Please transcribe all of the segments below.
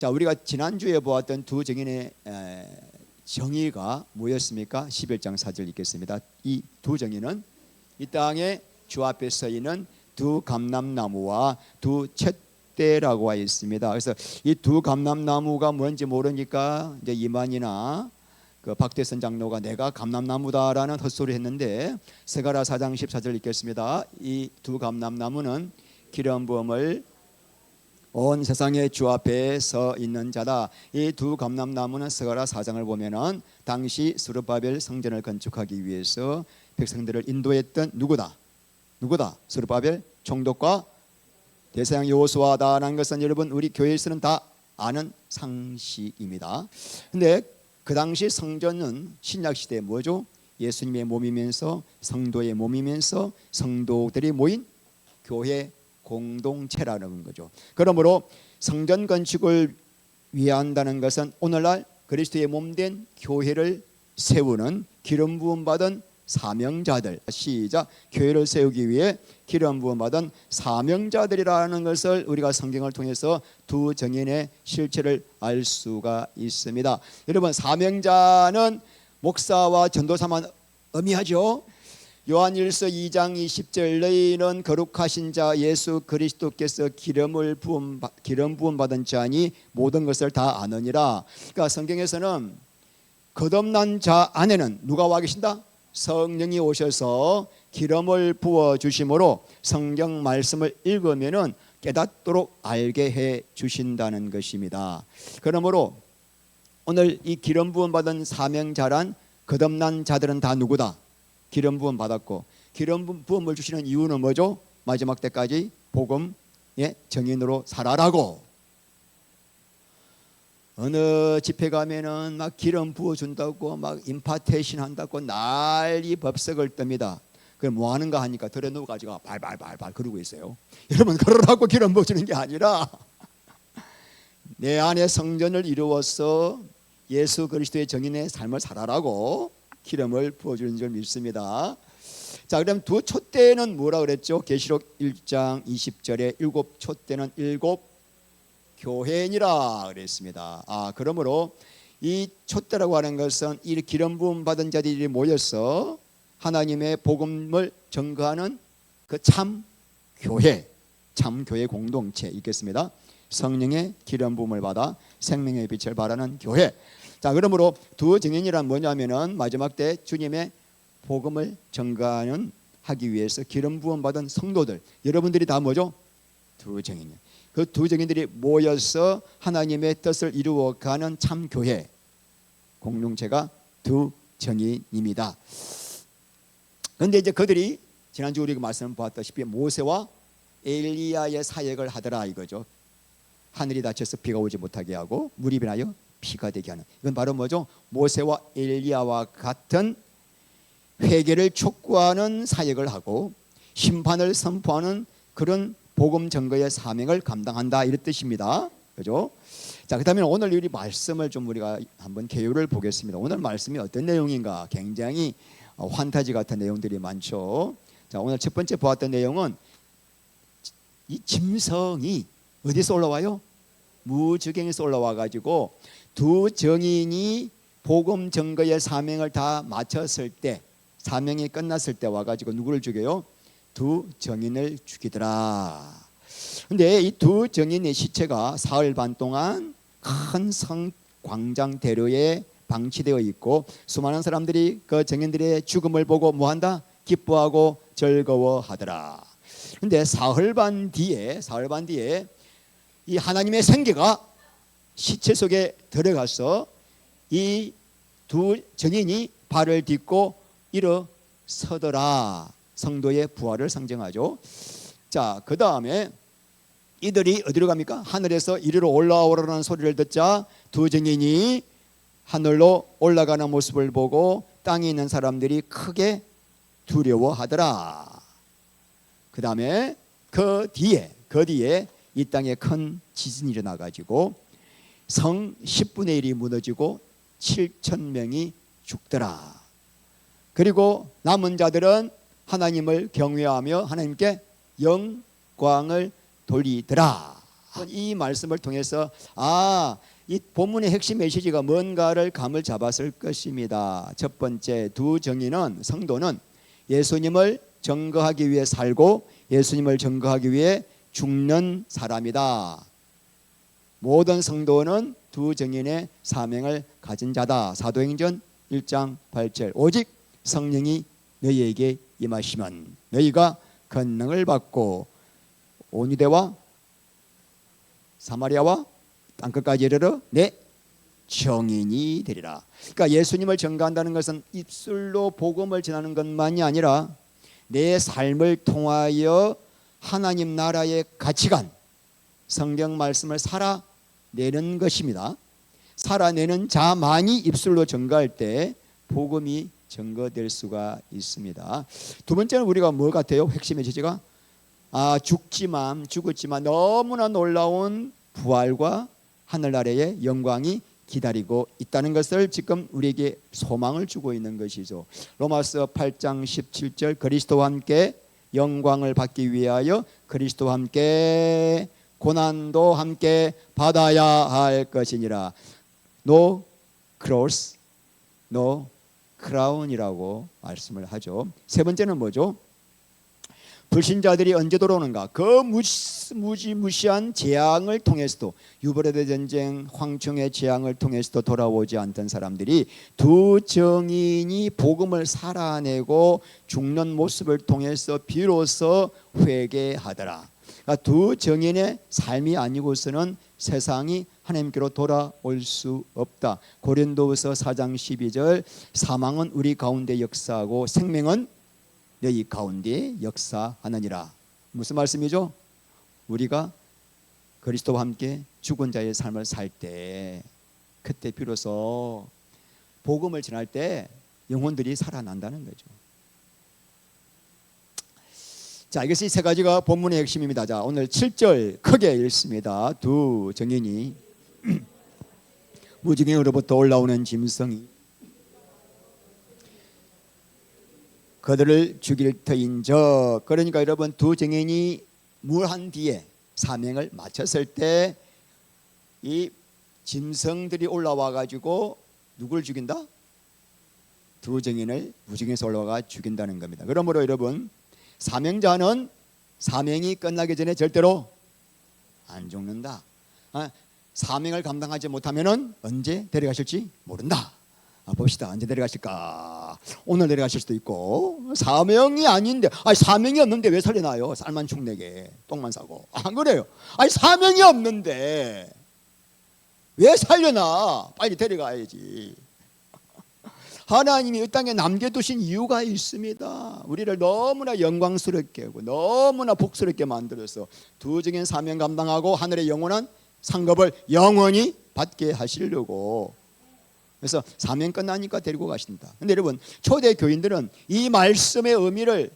자, 우리가 지난주에 보았던 두 정인의 정의가 뭐였습니까? 11장 4절 읽겠습니다. 이 두 정의는 이 땅에 주 앞에 서 있는 두 감람나무와 두 쳇대라고 하여 있습니다. 그래서 이 두 감람나무가 뭔지 모르니까 이제 이만이나 그 박대선 장로가 내가 감람나무다라는 헛소리 했는데, 스가랴 4장 14절 읽겠습니다. 이 두 감람나무는 기름 부음을 온 세상의 주 앞에 서 있는 자다. 이 두 감람나무는 스가랴 4장을 보면은 당시 스룹바벨 성전을 건축하기 위해서 백성들을 인도했던 누구다? 스룹바벨 총독과 대사장 여호수아다라는 것은 여러분 우리 교회에서는 다 아는 상식입니다. 근데 그 당시 성전은 신약 시대에 뭐죠? 예수님의 몸이면서 성도의 몸이면서 성도들이 모인 교회 공동체라는 거죠. 그러므로 성전 건축을 위한다는 것은 오늘날 그리스도의 몸된 교회를 세우는 기름 부음 받은 사명자들, 시작, 교회를 세우기 위해 기름 부음 받은 사명자들이라는 것을 우리가 성경을 통해서 두 정인의 실체를 알 수가 있습니다. 여러분, 사명자는 목사와 전도사만 의미하죠. 요한일서 2장 20절 너희는 거룩하신 자 예수 그리스도께서 기름 부음 받은 자니 모든 것을 다 아느니라. 그러니까 성경에서는 거듭난 자 안에는 누가 와 계신다? 성령이 오셔서 기름을 부어 주심으로 성경 말씀을 읽으면은 깨닫도록 알게 해 주신다는 것입니다. 그러므로 오늘 이 기름 부음 받은 사명자란 거듭난 자들은 다 누구다? 기름 부음 받았고, 기름 부음을 주시는 이유는 뭐죠? 마지막 때까지 복음의 정인으로 살아라고. 어느 집회 가면은 막 기름 부어준다고 막 임파테이션 한다고 난리 법석을 뜹니다. 그럼 뭐 하는가 하니까 들에 누워가지고 발발발발 그러고 있어요. 여러분, 그러라고 기름 부어주는 게 아니라 내 안에 성전을 이루어서 예수 그리스도의 정인의 삶을 살아라고 기름을 부어주는 줄 믿습니다. 자, 그럼 두 촛대는 뭐라 그랬죠? 계시록 1장 20절에 일곱 촛대는 일곱 교회니라 그랬습니다. 그러므로 이 촛대라고 하는 것은 이 기름 부음 받은 자들이 모여서 하나님의 복음을 전거하는 그 참 교회 공동체 있겠습니다. 성령의 기름 부음을 받아 생명의 빛을 발하는 교회. 자, 그러므로 두 정인이란 뭐냐면은 마지막 때 주님의 복음을 전가하는 하기 위해서 기름 부음 받은 성도들, 여러분들이 다 뭐죠? 두 정인이요. 그 두 정인들이 모여서 하나님의 뜻을 이루어가는 참 교회 공동체가 두 정인입니다. 그런데 이제 그들이 지난주 우리가 말씀 보았다시피 모세와 엘리야의 사역을 하더라 이거죠. 하늘이 닫혀서 비가 오지 못하게 하고 물이 변하여 피가 되게 하는, 이건 바로 뭐죠? 모세와 엘리야와 같은 회개를 촉구하는 사역을 하고 심판을 선포하는 그런 복음 전거의 사명을 감당한다, 이런 뜻입니다. 그죠? 자, 그다음에 오늘 우리 말씀을 좀 우리가 한번 개요를 보겠습니다. 오늘 말씀이 어떤 내용인가? 굉장히 환타지 같은 내용들이 많죠. 자, 오늘 첫 번째 보았던 내용은 이 짐승이 어디서 올라와요? 무저갱에서 올라와 가지고 두 정인이 복음 전거의 사명을 다 마쳤을 때, 사명이 끝났을 때 와가지고 누구를 죽여요? 두 정인을 죽이더라. 근데 이 두 정인의 시체가 사흘 반 동안 큰 성 광장 대로에 방치되어 있고 수많은 사람들이 그 정인들의 죽음을 보고 뭐한다? 기뻐하고 즐거워하더라. 근데 사흘 반 뒤에 이 하나님의 생기가 시체 속에 들어가서 이 두 정인이 발을 딛고 일어서더라. 성도의 부활을 상징하죠. 자, 그 다음에 이들이 어디로 갑니까? 하늘에서 이리로 올라오라는 소리를 듣자 두 정인이 하늘로 올라가는 모습을 보고 땅에 있는 사람들이 크게 두려워하더라. 그 다음에 그 뒤에 이 땅에 큰 지진이 일어나 가지고 성 10분의 1이 무너지고 7,000명이 죽더라. 그리고 남은 자들은 하나님을 경외하며 하나님께 영광을 돌리더라. 이 말씀을 통해서 이 본문의 핵심 메시지가 뭔가를 감을 잡았을 것입니다. 첫 번째, 두 정의는, 성도는 예수님을 증거하기 위해 살고 예수님을 증거하기 위해 죽는 사람이다. 모든 성도는 두 정인의 사명을 가진 자다. 사도행전 1장 8절. 오직 성령이 너희에게 임하시면 너희가 권능을 받고 온 유대와 사마리아와 땅끝까지 이르러 내 증인이 되리라. 그러니까 예수님을 증거한다는 것은 입술로 복음을 전하는 것만이 아니라 내 삶을 통하여 하나님 나라의 가치관, 성경 말씀을 살아내는 것입니다. 살아내는 자만이 입술로 증거할 때 복음이 증거될 수가 있습니다. 두 번째는 우리가 뭐 같아요? 핵심 메시지가 죽었지만 너무나 놀라운 부활과 하늘 아래의 영광이 기다리고 있다는 것을 지금 우리에게 소망을 주고 있는 것이죠. 로마서 8장 17절, 그리스도와 함께 영광을 받기 위하여 그리스도와 함께 고난도 함께 받아야 할 것이니라. No cross, no crown이라고 말씀을 하죠. 세 번째는 뭐죠? 불신자들이 언제 돌아오는가? 그 무시무시한 재앙을 통해서도, 유브라데 전쟁, 황충의 재앙을 통해서도 돌아오지 않던 사람들이 두 정인이 복음을 살아내고 죽는 모습을 통해서 비로소 회개하더라. 그러니까 두 정인의 삶이 아니고서는 세상이 하나님께로 돌아올 수 없다. 고린도후서 4장 12절, 사망은 우리 가운데 역사하고 생명은 너희 가운데 역사하느니라. 무슨 말씀이죠? 우리가 그리스도와 함께 죽은 자의 삶을 살 때, 그때 비로소 복음을 전할 때 영혼들이 살아난다는 거죠. 자, 이것이 세 가지가 본문의 핵심입니다. 자, 오늘 7절 크게 읽습니다. 두 정인이 무지개로부터 올라오는 짐승이 그들을 죽일 터인저. 그러니까 여러분, 두 정인이 무한 뒤에 사명을 마쳤을 때 이 짐승들이 올라와 가지고 누굴 죽인다? 두 정인을 무지개에서 올라와 죽인다는 겁니다. 그러므로 여러분, 사명자는 사명이 끝나기 전에 절대로 안 죽는다. 사명을 감당하지 못하면은 언제 데려가실지 모른다. 봅시다. 언제 데려가실까? 오늘 데려가실 수도 있고, 사명이 아닌데, 사명이 없는데 왜 살려놔요? 쌀만 축내게 똥만 싸고. 안 그래요? 사명이 없는데 왜 살려놔? 빨리 데려가야지. 하나님이 이 땅에 남겨두신 이유가 있습니다. 우리를 너무나 영광스럽게 하고 너무나 복스럽게 만들어서 두 정인 사명 감당하고 하늘의 영원한 상급을 영원히 받게 하시려고. 그래서 사명 끝나니까 데리고 가신다. 근데 여러분, 초대 교인들은 이 말씀의 의미를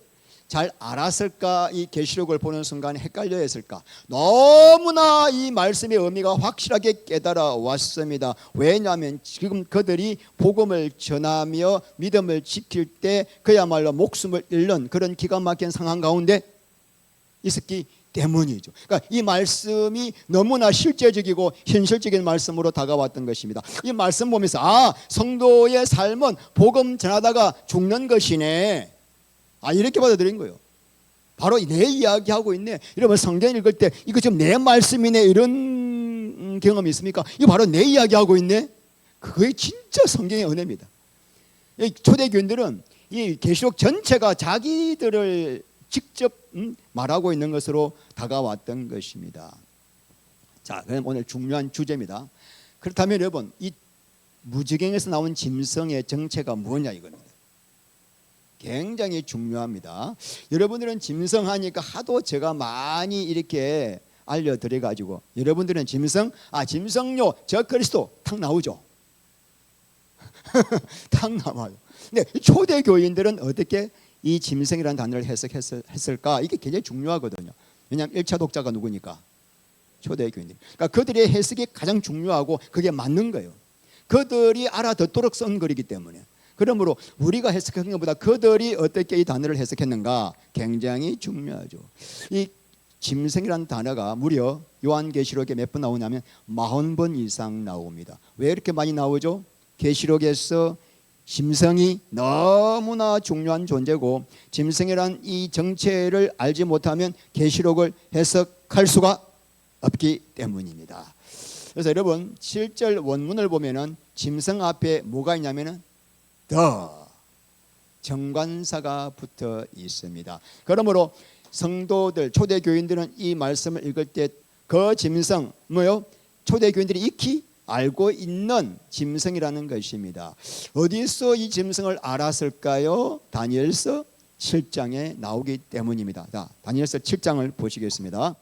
잘 알았을까? 이 계시록을 보는 순간 헷갈려 했을까? 너무나 이 말씀의 의미가 확실하게 깨달아 왔습니다. 왜냐하면 지금 그들이 복음을 전하며 믿음을 지킬 때 그야말로 목숨을 잃는 그런 기가 막힌 상황 가운데 있었기 때문이죠. 그러니까 이 말씀이 너무나 실제적이고 현실적인 말씀으로 다가왔던 것입니다. 이 말씀 보면서 성도의 삶은 복음 전하다가 죽는 것이네, 이렇게 받아들인 거예요. 바로 내 이야기하고 있네. 여러분, 성경 읽을 때 이거 지금 내 말씀이네, 이런 경험이 있습니까? 이거 바로 내 이야기하고 있네. 그게 진짜 성경의 은혜입니다. 초대교인들은 이 계시록 전체가 자기들을 직접 말하고 있는 것으로 다가왔던 것입니다. 자, 그럼 오늘 중요한 주제입니다. 그렇다면 여러분, 이 무지개에서 나온 짐승의 정체가 뭐냐 이겁니다. 굉장히 중요합니다. 여러분들은 짐승 하니까 하도 제가 많이 이렇게 알려드려 가지고, 여러분들은 짐승, 짐승요, 저 그리스도 탁 나오죠. 탁 나와요. 근데 초대 교인들은 어떻게 이 짐승이라는 단어를 해석했을까? 이게 굉장히 중요하거든요. 왜냐하면 1차 독자가 누구니까? 초대 교인들. 그러니까 그들의 해석이 가장 중요하고 그게 맞는 거예요. 그들이 알아듣도록 쓴 글이기 때문에. 그러므로 우리가 해석한 것보다 그들이 어떻게 이 단어를 해석했는가 굉장히 중요하죠. 이 짐승이라는 단어가 무려 요한계시록에 몇 번 나오냐면 40번 이상 나옵니다. 왜 이렇게 많이 나오죠? 계시록에서 짐승이 너무나 중요한 존재고 짐승이란 이 정체를 알지 못하면 계시록을 해석할 수가 없기 때문입니다. 그래서 여러분 7절 원문을 보면은 짐승 앞에 뭐가 있냐면은 더 정관사가 붙어 있습니다. 그러므로 성도들 초대교인들은 이 말씀을 읽을 때 그 짐승 뭐요? 초대교인들이 익히 알고 있는 짐승이라는 것입니다. 어디서 이 짐승을 알았을까요? 다니엘서 7장에 나오기 때문입니다. 자, 다니엘서 7장을 보시겠습니다.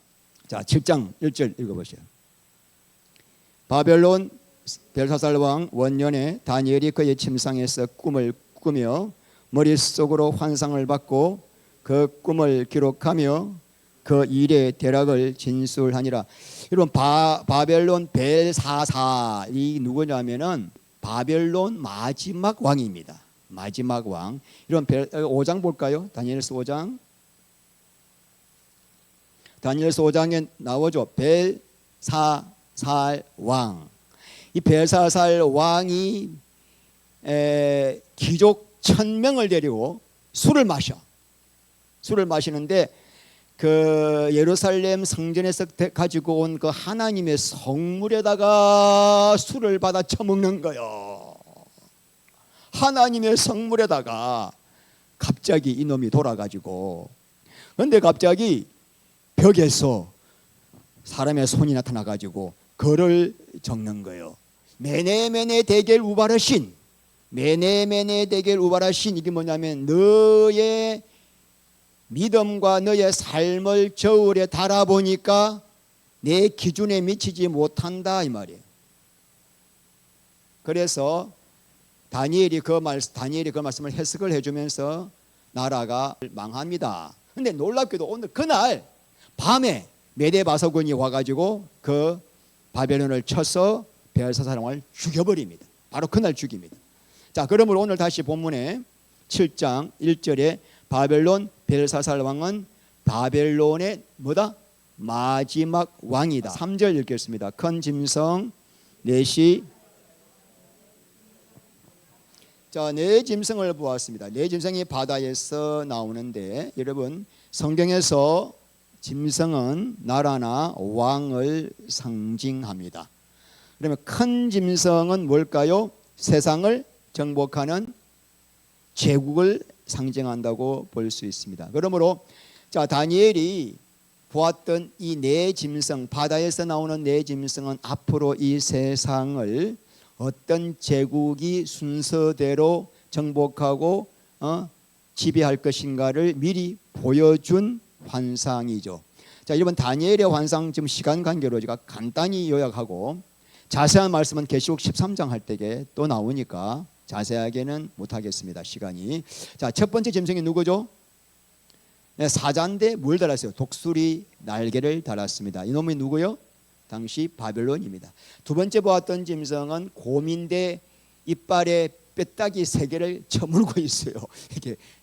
자, 7장 1절 읽어보세요. 바벨론 벨사살 왕 원년에 다니엘이 그의 침상에서 꿈을 꾸며 머릿속으로 환상을 받고 그 꿈을 기록하며 그 일의 대략을 진술하니라. 여러분 바벨론 벨사살이 누구냐면은 바벨론 마지막 왕입니다. 마지막 왕. 이런 5장 볼까요? 다니엘서 5장. 다니엘서 5장에 나오죠. 벨사살 왕. 이 벨사살 왕이 귀족 1000명을 데리고 술을 마시는데 그 예루살렘 성전에서 가지고 온 그 하나님의 성물에다가 술을 받아 처먹는 거요. 하나님의 성물에다가 갑자기 이놈이 돌아가지고, 그런데 갑자기 벽에서 사람의 손이 나타나가지고 글을 적는 거예요. 메네메네 데겔 우바르신, 메네메네 데겔 우바르신. 이게 뭐냐면 너의 믿음과 너의 삶을 저울에 달아보니까 내 기준에 미치지 못한다 이 말이에요. 그래서 다니엘이 그 말씀을 해석을 해주면서 나라가 망합니다. 근데 놀랍게도 오늘 그날 밤에 메데바서군이 와가지고 그 바벨론을 쳐서 벨사살 왕을 죽여버립니다. 바로 그날 죽입니다. 자, 그러므로 오늘 다시 본문에 7장 1절에 바벨론 벨사살 왕은 바벨론의 뭐다? 마지막 왕이다. 3절 읽겠습니다. 큰 짐승 넷이, 자, 네 짐승을 보았습니다. 네 짐승이 바다에서 나오는데, 여러분 성경에서 짐승은 나라나 왕을 상징합니다. 그러면 큰 짐승은 뭘까요? 세상을 정복하는 제국을 상징한다고 볼 수 있습니다. 그러므로 자, 다니엘이 보았던 이 네 짐승, 바다에서 나오는 네 짐승은 앞으로 이 세상을 어떤 제국이 순서대로 정복하고 지배할 것인가를 미리 보여준 환상이죠. 자, 여러분 다니엘의 환상 지금 시간 관계로 제가 간단히 요약하고 자세한 말씀은 계시록 13장 할 때에 또 나오니까 자세하게는 못하겠습니다. 시간이. 자, 첫 번째 짐승이 누구죠? 네, 사자인데 뭘 달았어요? 독수리 날개를 달았습니다. 이놈이 누구요? 당시 바벨론입니다. 두 번째 보았던 짐승은 곰인데 이빨에 뼈다귀 3개를 저물고 있어요.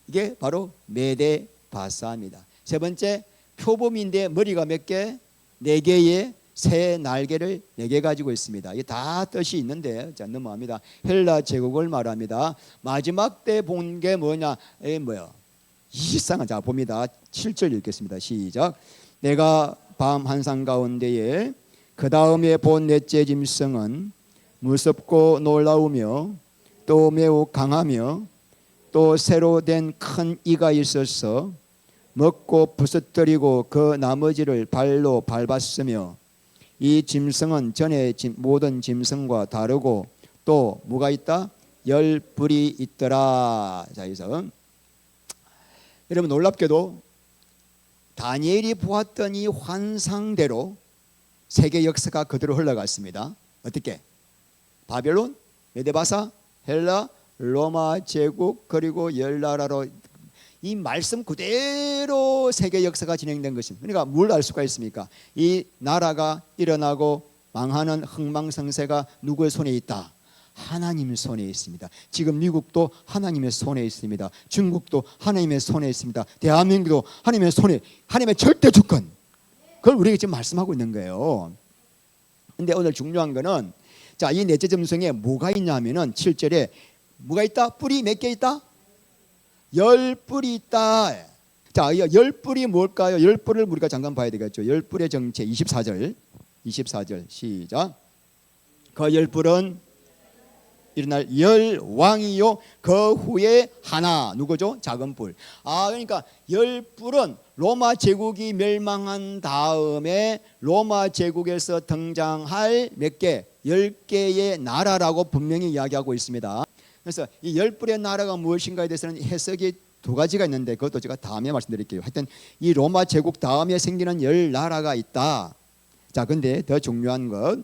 이게 바로 메데바사입니다. 세 번째 표범인데 머리가 몇 개? 4개의 새 날개를 4개 가지고 있습니다. 이게 다 뜻이 있는데, 자, 넘어갑니다. 헬라 제국을 말합니다. 마지막 때 본 게 뭐냐? 뭐요? 이상한, 자 봅니다. 7절 읽겠습니다. 시작. 내가 밤 한상 가운데에 그 다음에 본 넷째 짐승은 무섭고 놀라우며 또 매우 강하며 또 새로 된 큰 이가 있어서 먹고 부서뜨리고 그 나머지를 발로 밟았으며 이 짐승은 전에 모든 짐승과 다르고 또 뭐가 있다? 10뿔이 있더라. 자, 여기서 여러분 놀랍게도 다니엘이 보았던 이 환상대로 세계 역사가 그대로 흘러갔습니다. 어떻게? 바벨론, 메데바사, 헬라, 로마 제국 그리고 10나라로 이 말씀 그대로 세계 역사가 진행된 것입니다. 그러니까 뭘 알 수가 있습니까? 이 나라가 일어나고 망하는 흥망성쇠가 누구의 손에 있다? 하나님의 손에 있습니다. 지금 미국도 하나님의 손에 있습니다. 중국도 하나님의 손에 있습니다. 대한민국도 하나님의 손에, 하나님의 절대 주권, 그걸 우리에게 지금 말씀하고 있는 거예요. 근데 오늘 중요한 거는 자, 이 넷째 점성에 뭐가 있냐면은 7절에 뭐가 있다? 뿌리 몇 개 있다? 10뿌리 있다. 자, 10뿌리 뭘까요? 10뿌리를 우리가 잠깐 봐야 되겠죠. 10뿌리의 정체 24절 시작. 그 10뿔은 일어날 열왕이요 그 후에 하나 누구죠? 작은 뿔. 그러니까 10뿔은 로마 제국이 멸망한 다음에 로마 제국에서 등장할 몇 개? 10개의 나라라고 분명히 이야기하고 있습니다. 그래서 이 10뿔의 나라가 무엇인가에 대해서는 해석이 두 가지가 있는데 그것도 제가 다음에 말씀드릴게요. 하여튼 이 로마 제국 다음에 생기는 10나라가 있다. 자, 근데 더 중요한 것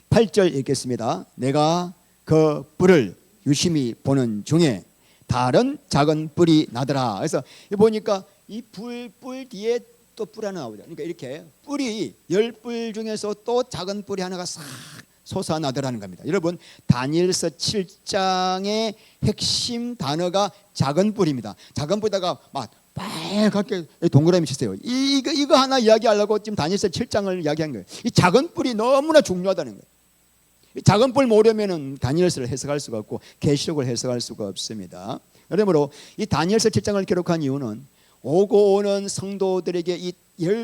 8절 읽겠습니다. 내가 그 뿔을 유심히 보는 중에 다른 작은 뿔이 나더라. 그래서 보니까 이 뿔 뒤에 또 뿔 하나 나오죠. 그러니까 이렇게 뿔이 10뿔 중에서 또 작은 뿔이 하나가 싹 솟아나더라는 겁니다. 여러분 다니엘서 7장의 핵심 단어가 작은 뿔입니다. 작은 뿔에다가 막 빨갛게 동그라미 치세요. 이거 하나 이야기하려고 지금 다니엘서 7장을 이야기한 거예요. 이 작은 뿔이 너무나 중요하다는 거예요. 작은 뿔 모르면은 다니엘서를 해석할 수가 없고 계시록을 해석할 수가 없습니다. 그러므로 이 다니엘서 7장을 기록한 이유는 오고 오는 성도들에게 이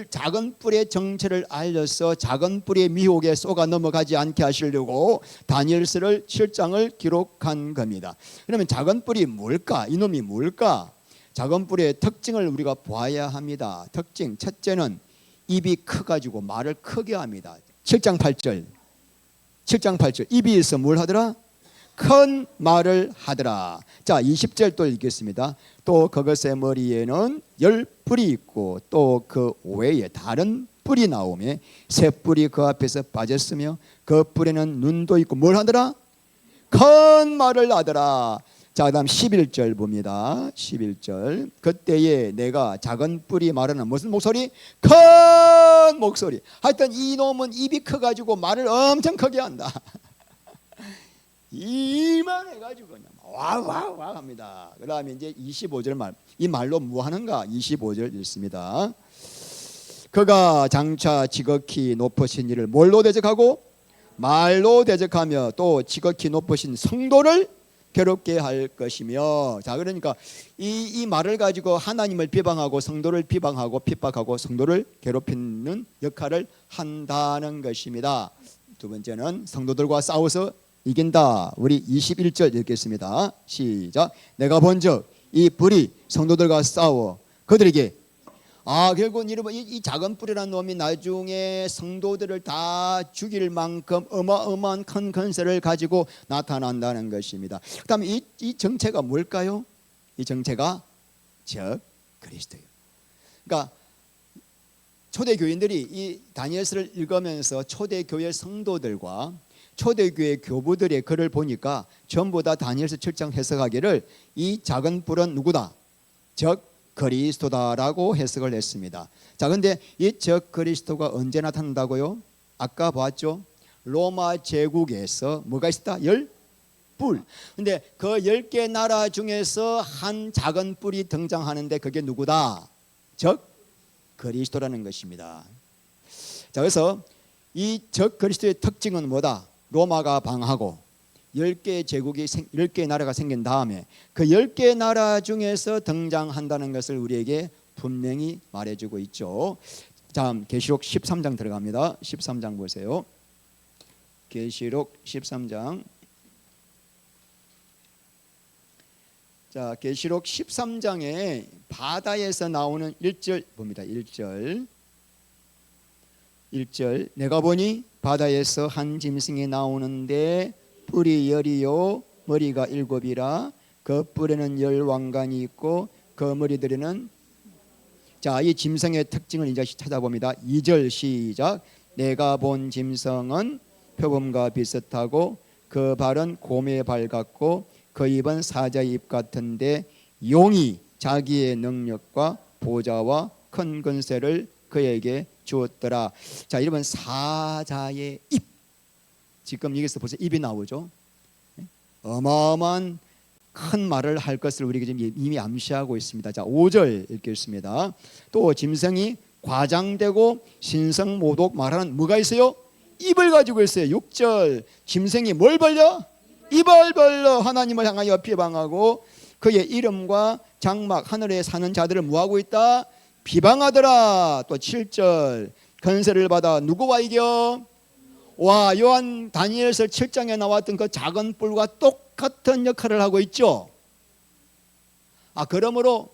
작은 뿔의 정체를 알려서 작은 뿔의 미혹에 쏘가 넘어가지 않게 하시려고 다니엘서를 7장을 기록한 겁니다. 그러면 작은 뿔이 뭘까? 이놈이 뭘까? 작은 뿔의 특징을 우리가 봐야 합니다. 특징 첫째는 입이 커가지고 말을 크게 합니다. 7장 8절 입이 있어 뭘 하더라? 큰 말을 하더라. 자 20절 또 읽겠습니다. 또 그것의 머리에는 10뿔이 있고 또 그 외에 다른 뿔이 나오며 새 뿔이 그 앞에서 빠졌으며 그 뿔에는 눈도 있고 뭘 하더라? 큰 말을 하더라. 자 그다음 11절 봅니다. 11절 그때에 내가 작은 뿔이 말하는 무슨 목소리? 큰 목소리. 하여튼 이놈은 입이 커가지고 말을 엄청 크게 한다. 이만해가지고 그냥 와와와 합니다. 그 다음에 이제 25절 말, 이 말로 뭐 하는가? 25절 읽습니다. 그가 장차 지극히 높으신 이를 뭘로 대적하고? 말로 대적하며 또 지극히 높으신 성도를 괴롭게 할 것이며. 자 그러니까 이 말을 가지고 하나님을 비방하고 성도를 비방하고 핍박하고 성도를 괴롭히는 역할을 한다는 것입니다. 두 번째는 성도들과 싸워서 이긴다. 우리 21절 읽겠습니다. 시작. 내가 본즉 이 뿔이 성도들과 싸워 그들에게 결국 여러분 이 작은 뿔이라는 놈이 나중에 성도들을 다 죽일 만큼 어마어마한 큰 권세를 가지고 나타난다는 것입니다. 그 다음에 이 정체가 뭘까요? 이 정체가 적 그리스도예요. 그러니까 초대교인들이 이 다니엘서를 읽으면서 초대교회 성도들과 초대교회 교부들의 글을 보니까 전부 다 다니엘서 7장 해석하기를 이 작은 뿔은 누구다? 적 그리스도다라고 해석을 했습니다. 자, 근데 이 적 그리스도가 언제 나타난다고요? 아까 봤죠? 로마 제국에서 뭐가 있었다? 10뿔. 근데 그 10개 나라 중에서 한 작은 뿔이 등장하는데 그게 누구다? 적 그리스도라는 것입니다. 자, 그래서 이 적 그리스도의 특징은 뭐다? 로마가 방하고 10개의 제국이 10개의 나라가 생긴 다음에 그 10개의 나라 중에서 등장한다는 것을 우리에게 분명히 말해주고 있죠. 자, 계시록 13장 들어갑니다. 13장 보세요. 계시록 13장. 자, 계시록 13장에 바다에서 나오는 1절 봅니다. 1절 내가 보니 바다에서 한 짐승이 나오는데 뿔이 10이요 머리가 7이라 그 뿔에는 10왕관이 있고 그 머리들에는 자, 이 짐승의 특징을 이제 찾아봅니다. 2절 시작. 내가 본 짐승은 표범과 비슷하고 그 발은 곰의 발 같고 그 입은 사자의 입 같은데 용이 자기의 능력과 보좌와 큰 권세를 그에게 주었더라. 자, 여러분 사자의 입. 지금 여기서 벌써 입이 나오죠. 어마어마한 큰 말을 할 것을 우리가 지금 이미 암시하고 있습니다. 자, 5절 읽겠습니다. 또 짐승이 과장되고 신성모독 말하는 뭐가 있어요? 입을 가지고 있어요. 6절 짐승이 뭘 벌려? 입을 벌려 하나님을 향하여 비방하고 그의 이름과 장막 하늘에 사는 자들을 뭐하고 있다? 비방하더라. 또 7절 권세를 받아 누구와 이겨? 와, 요한 다니엘서 7장에 나왔던 그 작은 뿔과 똑같은 역할을 하고 있죠. 그러므로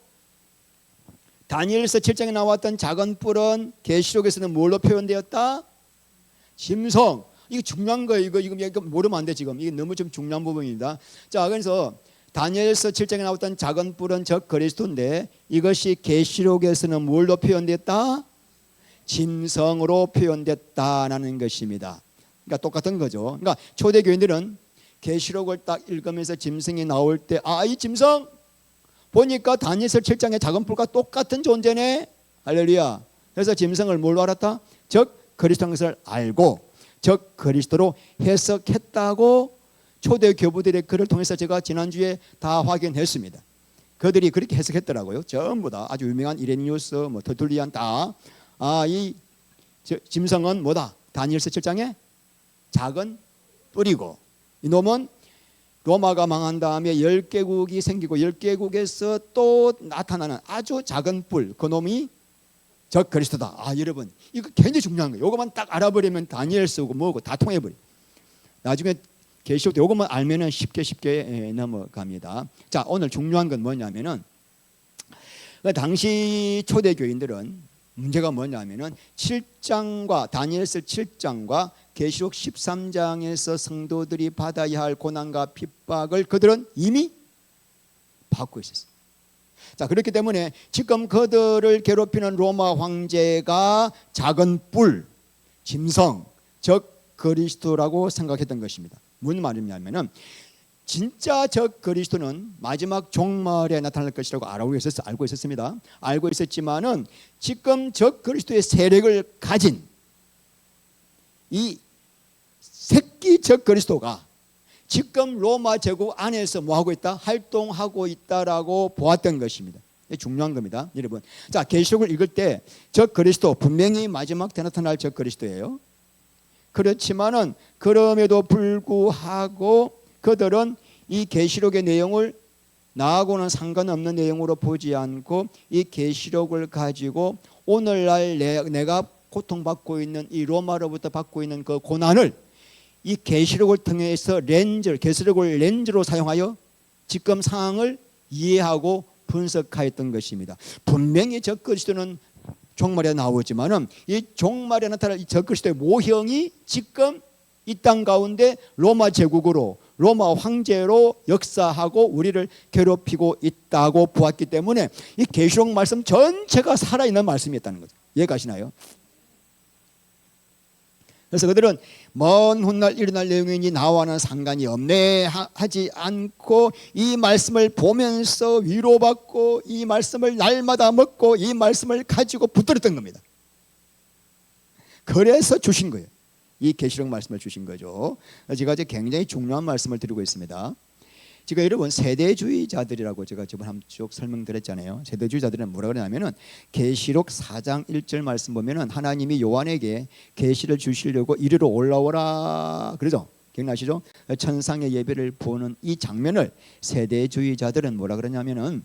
다니엘서 7장에 나왔던 작은 뿔은 계시록에서는 뭘로 표현되었다? 짐승. 이거 중요한 거예요. 이거 모르면 안 돼. 지금 이게 너무 좀 중요한 부분입니다. 자, 그래서 다니엘서 7장에 나왔던 작은 뿔은 적 그리스도인데 이것이 계시록에서는 뭘로 표현됐다? 짐승으로 표현됐다라는 것입니다. 그러니까 똑같은 거죠. 그러니까 초대 교인들은 계시록을 딱 읽으면서 짐승이 나올 때 이 짐승 보니까 다니엘서 7장의 작은 뿔과 똑같은 존재네. 할렐루야. 그래서 짐승을 뭘로 알았다? 적 그리스도인 것을 알고 적 그리스도로 해석했다고 초대 교부들의 글을 통해서 제가 지난주에 다 확인했습니다. 그들이 그렇게 해석했더라고요. 전부 다 아주 유명한 이레니우스, 터툴리안 다 이 짐승은 뭐다? 다니엘서 7장에 작은 뿔이고 이놈은 로마가 망한 다음에 10개국이 생기고 10개국에서 또 나타나는 아주 작은 뿔, 그놈이 적 그리스도다. 여러분 이거 굉장히 중요한 거예요. 이것만 딱 알아버리면 다니엘서고 뭐고 다 통해버려. 나중에 계시록도 이것만 알면은 쉽게 넘어갑니다. 자, 오늘 중요한 건 뭐냐면은 그 당시 초대 교인들은 문제가 뭐냐면은 7장과 다니엘서 7장과 계시록 13장에서 성도들이 받아야 할 고난과 핍박을 그들은 이미 받고 있었어요. 자, 그렇기 때문에 지금 그들을 괴롭히는 로마 황제가 작은 뿔, 짐승, 적 그리스도라고 생각했던 것입니다. 무슨 말이냐면은 진짜 적 그리스도는 마지막 종말에 나타날 것이라고 알고 있었습니다. 알고 있었지만은 지금 적 그리스도의 세력을 가진 이 새끼 적 그리스도가 지금 로마 제국 안에서 뭐하고 있다? 활동하고 있다라고 보았던 것입니다. 이게 중요한 겁니다, 여러분. 자, 계시록을 읽을 때 적 그리스도 분명히 마지막 때 나타날 적 그리스도예요. 그렇지만은 그럼에도 불구하고 그들은 이 계시록의 내용을 나하고는 상관없는 내용으로 보지 않고 이 계시록을 가지고 오늘날 내가 고통받고 있는 이 로마로부터 받고 있는 그 고난을 이 계시록을 통해서 계시록을 렌즈로 사용하여 지금 상황을 이해하고 분석하였던 것입니다. 분명히 적 그리스도는 종말에 나오지만은 이 종말에 나타날 이 적 그리스도의 모형이 지금 이 땅 가운데 로마 제국으로 로마 황제로 역사하고 우리를 괴롭히고 있다고 보았기 때문에 이 계시록 말씀 전체가 살아있는 말씀이었다는 거죠. 이해가시나요? 그래서 그들은 먼 훗날 일어날 내용이니 나와는 상관이 없네 하지 않고 이 말씀을 보면서 위로받고 이 말씀을 날마다 먹고 이 말씀을 가지고 붙들었던 겁니다. 그래서 주신 거예요. 이 계시록 말씀을 주신 거죠. 제가 이제 굉장히 중요한 말씀을 드리고 있습니다. 지금 여러분 세대주의자들이라고 제가 저번 한쭉 설명드렸잖아요. 세대주의자들은 뭐라 그러냐면은 계시록 4장 1절 말씀 보면은 하나님이 요한에게 계시를 주시려고 이리로 올라오라 그러죠. 기억나시죠? 천상의 예배를 보는 이 장면을 세대주의자들은 뭐라 그러냐면은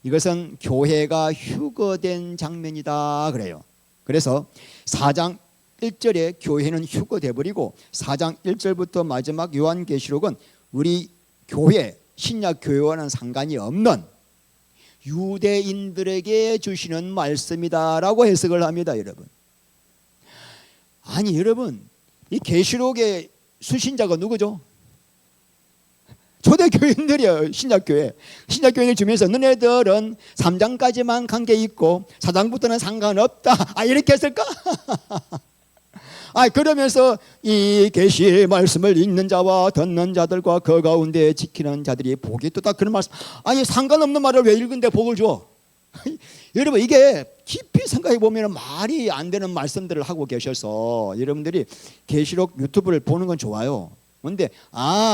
이것은 교회가 휴거된 장면이다 그래요. 그래서 4장 1절에 교회는 휴거돼 버리고 4장 1절부터 마지막 요한계시록은 우리 교회, 신약 교회와는 상관이 없는 유대인들에게 주시는 말씀이다라고 해석을 합니다, 여러분. 아니 여러분, 이 계시록의 수신자가 누구죠? 초대교인들이에요. 신약교회. 신약교인을 주면서 너네들은 3장까지만 관계 있고 4장부터는 상관없다. 이렇게 했을까? 그러면서 이 계시의 말씀을 읽는 자와 듣는 자들과 그 가운데 지키는 자들이 복이 있다. 그런 말씀. 상관없는 말을 왜 읽은데 복을 줘? 여러분 이게 깊이 생각해 보면 말이 안 되는 말씀들을 하고 계셔서 여러분들이 계시록 유튜브를 보는 건 좋아요. 근데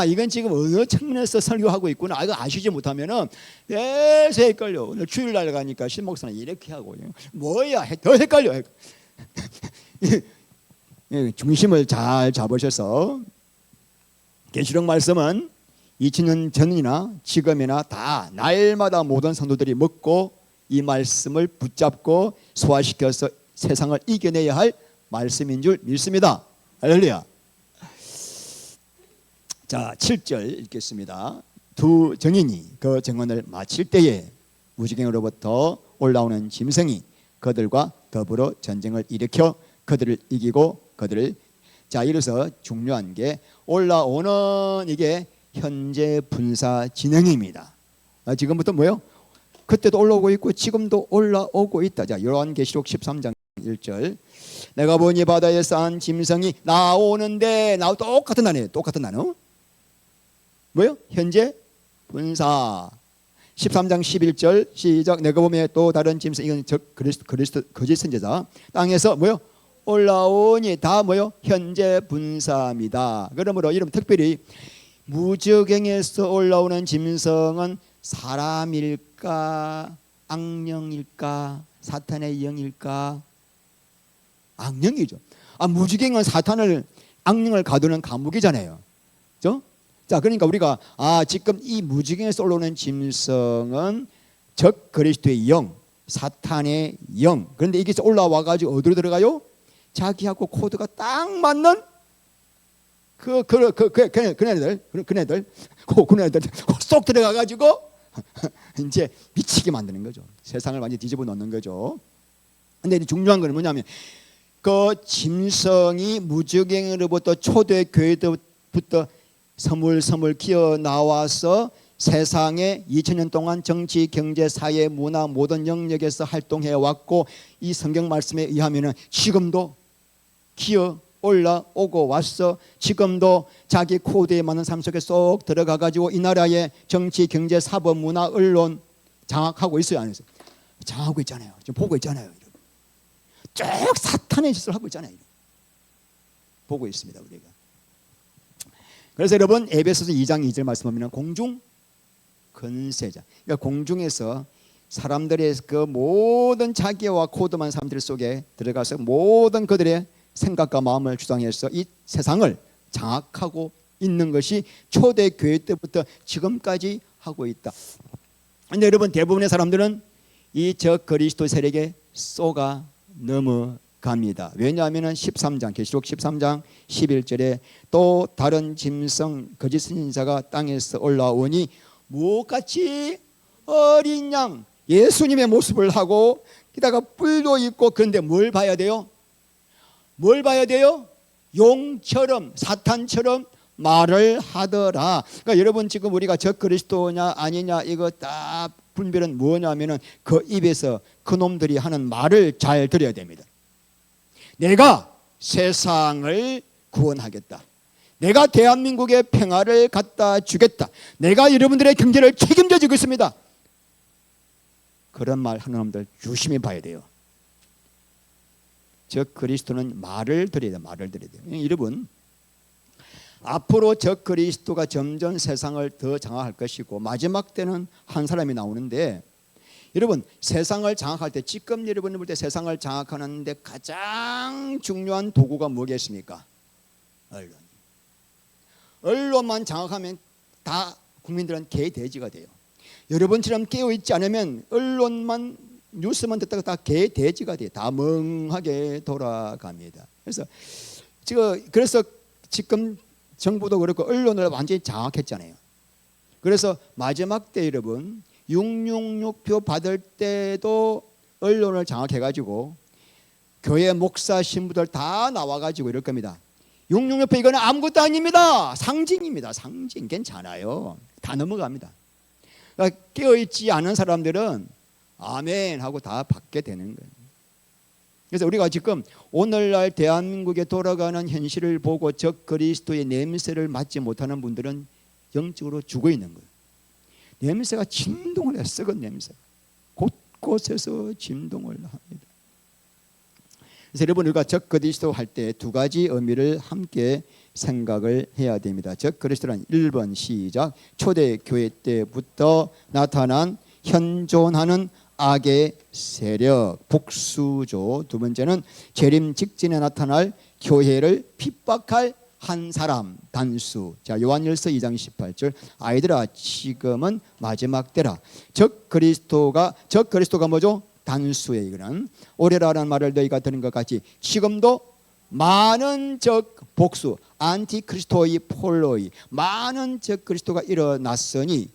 이건 지금 어느 측면에서 설교하고 있구나 이거 아시지 못하면은 계속 헷갈려. 오늘 주일날 가니까 신목사는 이렇게 하고 뭐야 더 헷갈려. 중심을 잘 잡으셔서 계시록 말씀은 2000년 전이나 지금이나 다 날마다 모든 성도들이 먹고 이 말씀을 붙잡고 소화시켜서 세상을 이겨내야 할 말씀인 줄 믿습니다. 할렐루야. 자, 7절 읽겠습니다. 두 정인이 그 정언을 마칠 때에 무지개로부터 올라오는 짐승이 그들과 더불어 전쟁을 일으켜 그들을 이기고 그들을 이래서 중요한 게 올라오는 이게 현재 분사 진행입니다. 지금부터 뭐요? 그때도 올라오고 있고 지금도 올라오고 있다. 자, 요한계시록 13장 1절. 내가 보니 바다에 쌓은 짐승이 나오는데 똑같은 단어예요. 똑같은 단어. 뭐요? 현재 분사. 13장 11절 시작. 내가 보면 또 다른 짐승 이건 그리스도 거짓 선지자 땅에서 뭐요? 올라오니 다 뭐요? 현재 분사입니다. 그러므로 이름 특별히 무저갱에서 올라오는 짐승은 사람일까 악령일까 사탄의 영일까? 악령이죠. 무지갱은 사탄을 악령을 가두는 감옥이잖아요. 그렇죠? 자, 그러니까 우리가 지금 이 무지갱에서 올라오는 짐승은 적 그리스도의 영, 사탄의 영. 그런데 이게 올라와 가지고 어디로 들어가요? 자기하고 코드가 딱 맞는 그네들 쏙 들어가 가지고 이제 미치게 만드는 거죠. 세상을 완전히 뒤집어 놓는 거죠. 근데 중요한 건 뭐냐면 그 짐승이 무저갱으로부터 초대 교회부터 서물서물 기어 나와서 세상에 2000년 동안 정치, 경제, 사회, 문화 모든 영역에서 활동해 왔고 이 성경 말씀에 의하면은 지금도 기어 올라오고 왔어. 지금도 자기 코드에 맞는 삶 속에 쏙 들어가 가지고 이 나라의 정치, 경제, 사법, 문화, 언론 장악하고 있어요, 안 했어요? 장악하고 있잖아요. 지금 보고 있잖아요. 쭉 사탄의 짓을 하고 있잖아요. 보고 있습니다, 우리가. 그래서 여러분 에베소서 2장 2절 말씀 보면 공중 권세자. 그러니까 공중에서 사람들의 그 모든 자기와 코드만 사람들 속에 들어가서 모든 그들의 생각과 마음을 주장해서 이 세상을 장악하고 있는 것이 초대 교회 때부터 지금까지 하고 있다. 그런데 여러분 대부분의 사람들은 이 적 그리스도 세력에 쏘가 넘어갑니다. 왜냐하면 13장 계시록 13장 11절에 또 다른 짐승 거짓 선지자가 땅에서 올라오니 무엇같이 어린 양 예수님의 모습을 하고 게다가 뿔도 있고 그런데 뭘 봐야 돼요? 뭘 봐야 돼요? 용처럼 사탄처럼 말을 하더라. 그러니까 여러분 지금 우리가 적 그리스도냐 아니냐 이거 딱 분별은 뭐냐면은 그 입에서 그 놈들이 하는 말을 잘 들어야 됩니다. 내가 세상을 구원하겠다. 내가 대한민국의 평화를 갖다 주겠다. 내가 여러분들의 경제를 책임져 주겠습니다. 그런 말 하는 놈들 유심히 봐야 돼요. 적 그리스도는 말을 들어야 돼요. 말을 들어야 돼요. 여러분 앞으로 적 그리스도가 점점 세상을 더 장악할 것이고 마지막 때는 한 사람이 나오는데 여러분 세상을 장악할 때 지금 여러분이 볼 때 세상을 장악하는데 가장 중요한 도구가 뭐겠습니까? 언론만 장악하면 다 국민들은 개돼지가 돼요. 여러분처럼 깨어있지 않으면 언론만 뉴스만 듣다가 다 개돼지가 돼요. 다 멍하게 돌아갑니다. 그래서 지금 정부도 그렇고 언론을 완전히 장악했잖아요. 그래서 마지막 때 여러분 666표 받을 때도 언론을 장악해가지고 교회 목사 신부들 다 나와가지고 이럴 겁니다. 666표 이거는 아무것도 아닙니다. 상징입니다. 상징 괜찮아요. 다 넘어갑니다. 그러니까 깨어있지 않은 사람들은 아멘 하고 다 받게 되는 거예요. 그래서 우리가 지금 오늘날 대한민국에 돌아가는 현실을 보고 적 그리스도의 냄새를 맡지 못하는 분들은 영적으로 죽어 있는 거예요. 냄새가 진동을 해. 썩은 냄새 곳곳에서 진동을 합니다. 그래서 여러분 우리가 적 그리스도 할 때 두 가지 의미를 함께 생각을 해야 됩니다. 즉 그리스도란 1번 시작. 초대교회 때부터 나타난 현존하는 악의 세력, 복수죠. 두 번째는 재림 직전에 나타날 교회를 핍박할 한 사람, 단수. 자, 요한일서 2장 18절. 아이들아 지금은 마지막 때라. 적 그리스도가 뭐죠? 단수예요. 이거는 오래라라는 말을 너희가 들은 것 같이 지금도 많은 적 복수, 안티크리스토의 폴로이, 많은 적 그리스도가 일어났으니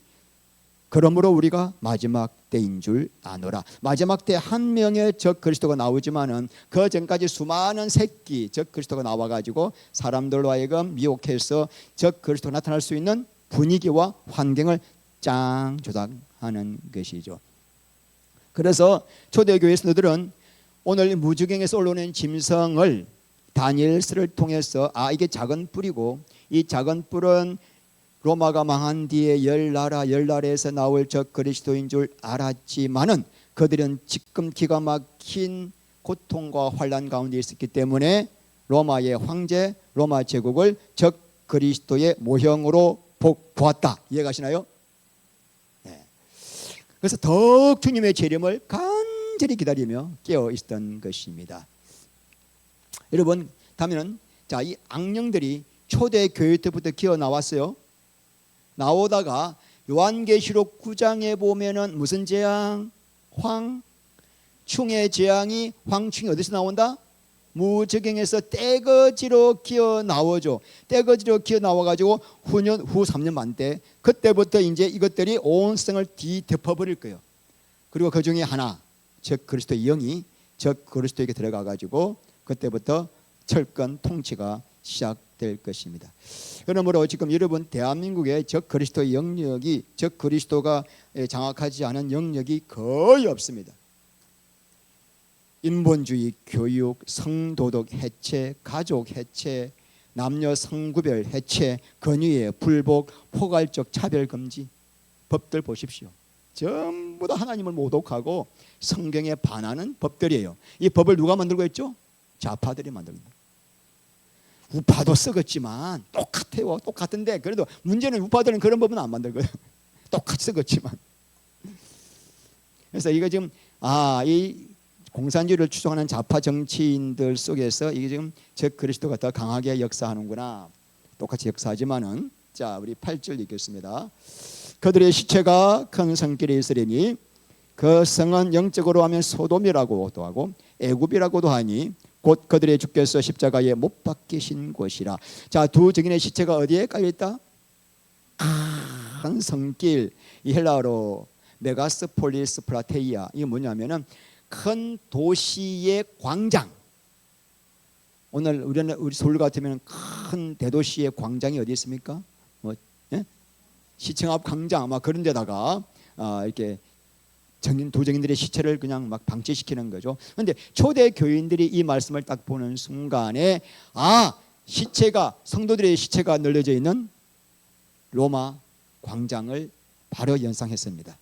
그러므로 우리가 마지막 때인 줄 아노라. 마지막 때 한 명의 적 그리스도가 나오지만은 그 전까지 수많은 새끼 적 그리스도가 나와가지고 사람들로 하여금 미혹해서 적 그리스도가 나타날 수 있는 분위기와 환경을 짱 조작하는 것이죠. 그래서 초대교회 성도들은 오늘 무주경에서 올라오는 짐승을 다니엘서를 통해서 이게 작은 뿔이고 이 작은 뿔은 로마가 망한 뒤에 열 나라에서 나올 적 그리스도인 줄 알았지만은 그들은 지금 기가 막힌 고통과 환난 가운데 있었기 때문에 로마의 황제, 로마 제국을 적 그리스도의 모형으로 보았다. 이해가시나요? 네. 그래서 더욱 주님의 재림을 간절히 기다리며 깨어 있었던 것입니다. 여러분, 다음에는 이 악령들이 초대 교회 때부터 기어 나왔어요. 나오다가 요한계시록 9장에 보면은 무슨 재앙? 황충의 재앙이 황충이 어디서 나온다? 무저갱에서 떼거지로 기어 나오죠. 떼거지로 기어 나와가지고 후 3년 만 때 그때부터 이제 이것들이 온 세상을 뒤덮어 버릴 거예요. 그리고 그 중에 하나, 즉 그리스도의 영이 즉 그리스도에게 들어가가지고 그때부터 철권 통치가 시작될 것입니다. 그러므로 지금 여러분 대한민국의 적 그리스도의 영역이 적 그리스도가 장악하지 않은 영역이 거의 없습니다. 인본주의 교육, 성도덕 해체, 가족 해체, 남녀 성구별 해체, 권위의 불복, 포괄적 차별 금지 법들 보십시오. 전부 다 하나님을 모독하고 성경에 반하는 법들이에요. 이 법을 누가 만들고 있죠? 좌파들이 만듭니다. 우파도 썩었지만 똑같아요. 똑같은데 그래도 문제는 우파들은 그런 법은 안 만들거든요. 똑같이 썩었지만. 그래서 이거 지금 이 공산주의를 추종하는 좌파 정치인들 속에서 이게 지금 적 그리스도가 더 강하게 역사하는구나. 똑같이 역사하지만은 자 우리 8절 읽겠습니다. 그들의 시체가 큰 성길에 있으리니 그 성은 영적으로 하면 소돔이라고도 하고 애굽이라고도 하니 곧 그들의 주께서 십자가에 못 박히신 곳이라. 자, 두 증인의 시체가 어디에 깔려있다? 큰 성길, 이 헬라어로 메가스폴리스 플라테이아. 이게 뭐냐면은 큰 도시의 광장. 오늘 우리 서울 같으면 큰 대도시의 광장이 어디 있습니까? 시청 앞 광장 아마 그런 데다가 이렇게 두 증인들의 시체를 그냥 막 방치시키는 거죠. 그런데 초대 교인들이 이 말씀을 딱 보는 순간에 시체가 성도들의 시체가 널려져 있는 로마 광장을 바로 연상했습니다.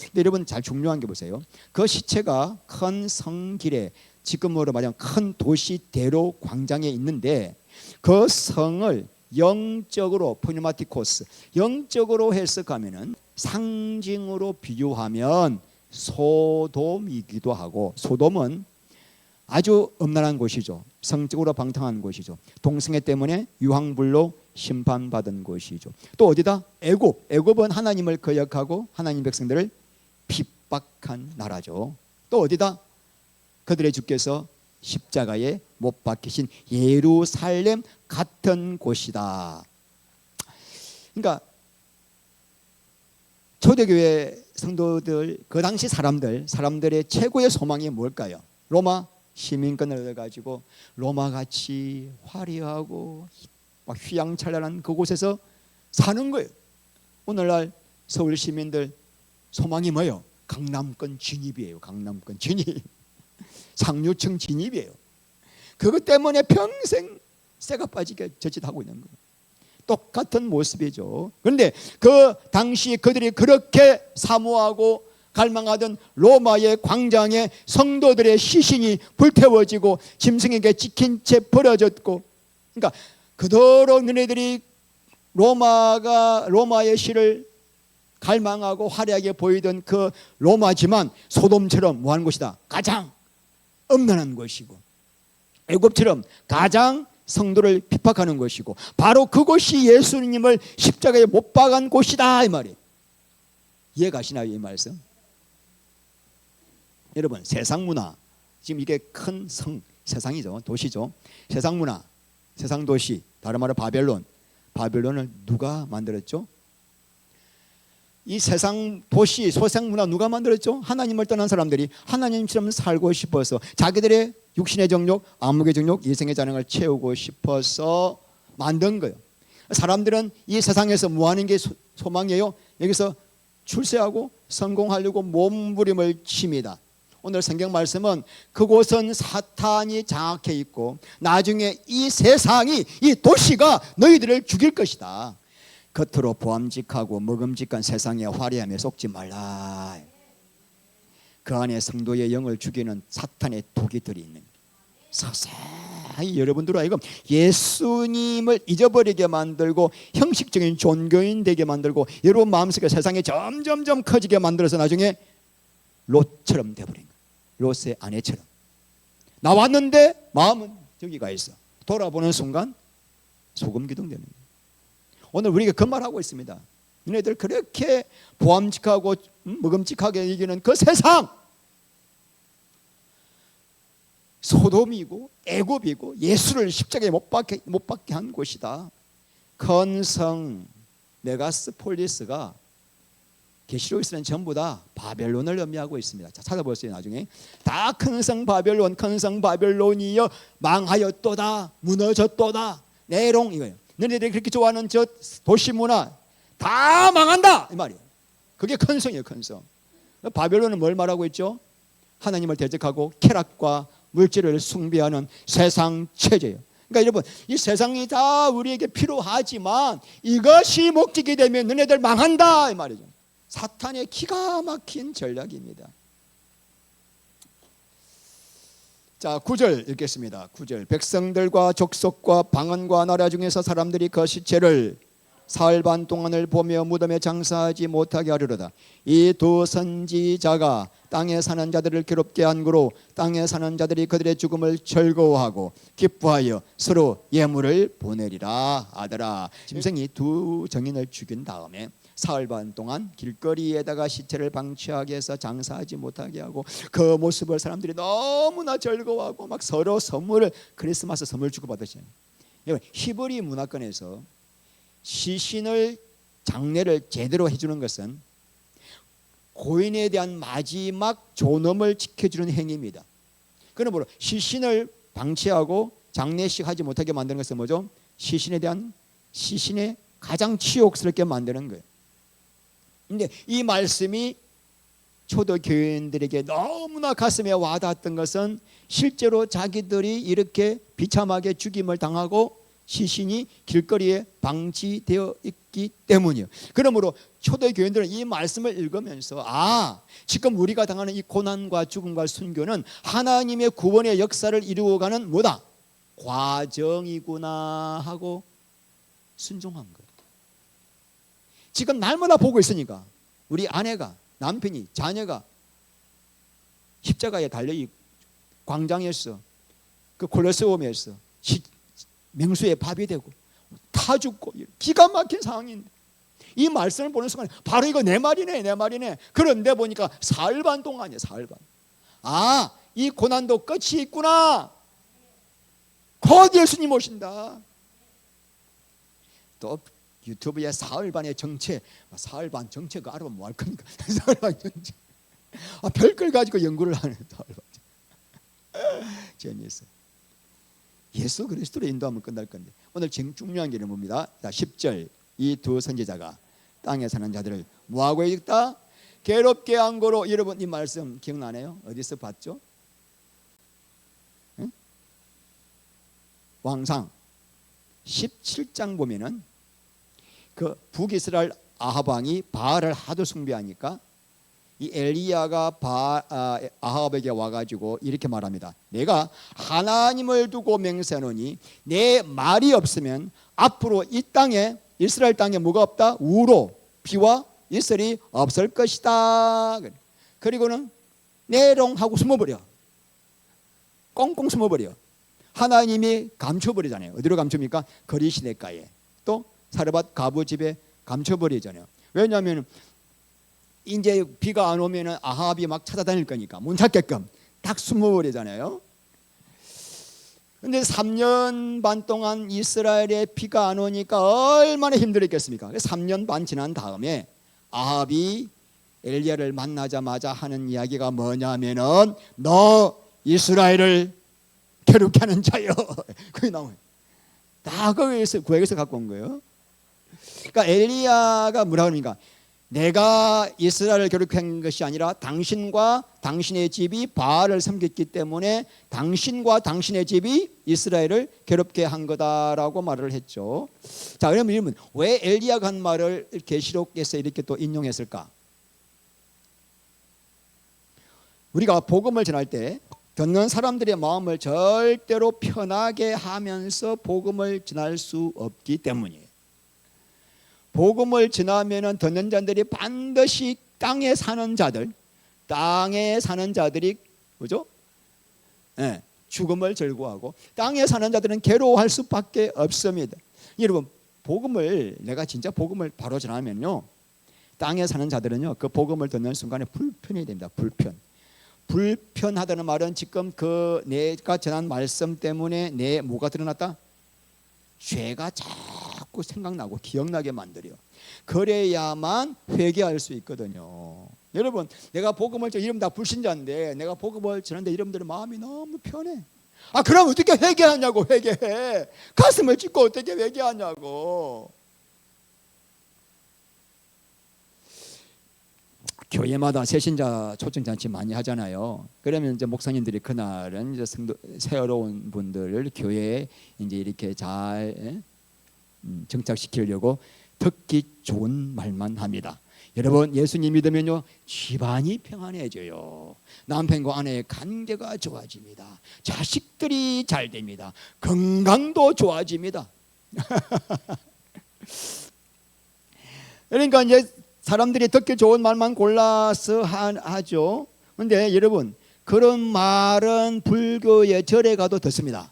근데 여러분 잘 중요한 게 보세요. 그 시체가 큰 성길에 지금으로 말하면 큰 도시 대로 광장에 있는데 그 성을 영적으로 포뉴마티코스 영적으로 해석하면은 상징으로 비유하면 소돔이기도 하고 소돔은 아주 엄란한 곳이죠. 성적으로 방탕한 곳이죠. 동성애 때문에 유황불로 심판받은 곳이죠. 또 어디다? 애굽은 하나님을 거역하고 하나님 백성들을 핍박한 나라죠. 또 어디다? 그들의 주께서 십자가에 못 박히신 예루살렘 같은 곳이다. 그러니까 초대교회 성도들 그 당시 사람들의 최고의 소망이 뭘까요? 로마 시민권을 얻어가지고 로마같이 화려하고 막 휘황찬란한 그곳에서 사는 거예요. 오늘날 서울 시민들 소망이 뭐예요? 강남권 진입이에요. 강남권 진입. 상류층 진입이에요. 그것 때문에 평생 쇠가 빠지게 저짓하고 있는 거예요. 똑같은 모습이죠. 그런데 그 당시 그들이 그렇게 사모하고 갈망하던 로마의 광장에 성도들의 시신이 불태워지고 짐승에게 찍힌 채 버려졌고, 그러니까 그토록 너네들이 로마의 시를 갈망하고 화려하게 보이던 그 로마지만 소돔처럼 뭐하는 곳이다? 가장 엄난한 곳이고 애굽처럼 가장 성도를 핍박하는 것이고 바로 그곳이 예수님을 십자가에 못 박은 곳이다 이 말이에요. 이해가시나요 이 말씀? 여러분 세상 문화 지금 이게 큰 세상이죠. 도시죠. 세상 문화 세상 도시 다른 말로 바벨론을 누가 만들었죠? 이 세상 도시 소생 문화 누가 만들었죠? 하나님을 떠난 사람들이 하나님처럼 살고 싶어서 자기들의 육신의 정욕, 안목의 정욕, 이생의 잔흥을 채우고 싶어서 만든 거예요. 사람들은 이 세상에서 뭐 하는 게 소망이에요? 여기서 출세하고 성공하려고 몸부림을 칩니다. 오늘 성경 말씀은 그곳은 사탄이 장악해 있고 나중에 이 세상이 이 도시가 너희들을 죽일 것이다. 겉으로 보암직하고 먹음직한 세상의 화려함에 속지 말라. 그 안에 성도의 영을 죽이는 사탄의 독이들이 있는 서서히 여러분들 하여금 예수님을 잊어버리게 만들고 형식적인 종교인 되게 만들고 여러분 마음속에 세상이 점점점 커지게 만들어서 나중에 롯처럼 돼버린 거예요. 롯의 아내처럼 나왔는데 마음은 저기 가 있어. 돌아보는 순간 소금기둥 되는 거예요. 오늘 우리가 그 말하고 있습니다. 너희들 그렇게 보암직하고 먹음직하게 이기는 그 세상 소돔이고 애굽이고 예수를 십자가에 못 박게 한 곳이다. 큰 성 메가스폴리스가 계시록에서는 전부 다 바벨론을 의미하고 있습니다. 자, 찾아보세요. 나중에 다 큰 성 바벨론, 큰 성 바벨론이여 망하였도다, 무너졌도다. 내롱 이거예요. 너희들이 그렇게 좋아하는 저 도시 문화 다 망한다 이 말이에요. 그게 큰 성이에요. 큰 성. 바벨론은 뭘 말하고 있죠? 하나님을 대적하고 쾌락과 물질을 숭배하는 세상 체제예요. 그러니까 여러분 이 세상이 다 우리에게 필요하지만 이것이 목적이 되면 너네들 망한다 이 말이죠. 사탄의 기가 막힌 전략입니다. 자, 9절 읽겠습니다. 9절 백성들과 족속과 방언과 나라 중에서 사람들이 그 시체를 사흘 반 동안을 보며 무덤에 장사하지 못하게 하려다. 이 두 선지자가 땅에 사는 자들을 괴롭게 한 거로 땅에 사는 자들이 그들의 죽음을 즐거워하고 기뻐하여 서로 예물을 보내리라 하더라. 짐승이 두 정인을 죽인 다음에 사흘 반 동안 길거리에다가 시체를 방치하게 해서 장사하지 못하게 하고 그 모습을 사람들이 너무나 즐거워하고 막 서로 선물을 크리스마스 선물 주고받으시는. 히브리 문화권에서 시신을 장례를 제대로 해주는 것은 고인에 대한 마지막 존엄을 지켜주는 행위입니다. 그러므로 시신을 방치하고 장례식 하지 못하게 만드는 것은 뭐죠? 시신의 가장 치욕스럽게 만드는 거예요. 근데 이 말씀이 초대 교인들에게 너무나 가슴에 와닿았던 것은 실제로 자기들이 이렇게 비참하게 죽임을 당하고 시신이 길거리에 방치되어 있기 때문이에요. 그러므로 초대 교인들은 이 말씀을 읽으면서 지금 우리가 당하는 이 고난과 죽음과 순교는 하나님의 구원의 역사를 이루어가는 뭐다? 과정이구나 하고 순종한 거예요. 지금 날마다 보고 있으니까 우리 아내가 남편이 자녀가 십자가에 달려있고 광장에서 그 콜로세움에서 명수의 밥이 되고 타 죽고 기가 막힌 상황인데 이 말씀을 보는 순간 바로 이거 내 말이네. 그런데 보니까 사흘 반 동안이에요. 사흘 반. 이 고난도 끝이 있구나. 곧 예수님 오신다. 또 유튜브에 사흘 반의 정체, 사흘 반 정체가 알아보면 뭐 할 겁니까? 사흘 반 정체. 별걸 가지고 연구를 하는 사흘 반. 재미있어요. 예수 그리스도로 인도하면 끝날 건데 오늘 중요한 게 뭡니다. 10절 이 두 선지자가 땅에 사는 자들을 뭐하고 있다? 괴롭게 한 거로. 여러분 이 말씀 기억나네요? 어디서 봤죠? 응? 왕상 17장 보면은 그 북이스라엘 아합 왕이 바알을 하도 숭배하니까 이 엘리야가 아합에게 와가지고 이렇게 말합니다. 내가 하나님을 두고 맹세하노니 내 말이 없으면 앞으로 이 땅에 이스라엘 땅에 뭐가 없다? 우로 비와 이슬이 없을 것이다. 그리고는 내롱하고 숨어버려. 꽁꽁 숨어버려. 하나님이 감춰버리잖아요. 어디로 감춥니까? 거리 시내가에, 또 사르밧 가부 집에 감춰버리잖아요. 왜냐하면 이제 비가 안 오면은 아합이 막 찾아다닐 거니까 못 찾게끔 딱 숨어버리잖아요. 근데 3년 반 동안 이스라엘에 비가 안 오니까 얼마나 힘들었겠습니까? 3년 반 지난 다음에 아합이 엘리야를 만나자마자 하는 이야기가 뭐냐면은 너 이스라엘을 괴롭게 하는 자요. 그게 나와요. 다 거기에서 구약에서 갖고 온 거예요. 그러니까 엘리야가 뭐라 그러니까 내가 이스라엘을 괴롭힌 것이 아니라 당신과 당신의 집이 바알을 섬겼기 때문에 당신과 당신의 집이 이스라엘을 괴롭게 한 거다라고 말을 했죠. 자, 그러면 왜 엘리야가 한 말을 계시록에서 이렇게 또 인용했을까? 우리가 복음을 전할 때 듣는 사람들의 마음을 절대로 편하게 하면서 복음을 전할 수 없기 때문이에요. 복음을 전하면은 듣는 자들이 반드시 땅에 사는 자들이 그죠? 네, 죽음을 절구하고 땅에 사는 자들은 괴로워할 수밖에 없습니다. 여러분, 내가 진짜 복음을 바로 전하면요, 땅에 사는 자들은요, 그 복음을 듣는 순간에 불편이 됩니다. 불편하다는 말은 지금 내가 전한 말씀 때문에 내 뭐가 드러났다? 죄가 자꾸 생각나고 기억나게 만들어요. 그래야만 회개할 수 있거든요. 여러분, 내가 복음을 이름 다 불신자인데 내가 복음을 전하는데 여러분들의 마음이 너무 편해. 그럼 어떻게 회개하냐고. 회개해. 가슴을 찢고 어떻게 회개하냐고. 교회마다 새신자 초청잔치 많이 하잖아요. 그러면 이제 목사님들이 그날은 이제 새로운 분들을 교회에 이제 이렇게 잘 정착시키려고 듣기 좋은 말만 합니다. 여러분, 예수님 믿으면요, 집안이 평안해져요. 남편과 아내의 관계가 좋아집니다. 자식들이 잘 됩니다. 건강도 좋아집니다. 그러니까 이제 사람들이 듣기 좋은 말만 골라서 하죠. 그런데 여러분, 그런 말은 불교의 절에 가도 듣습니다.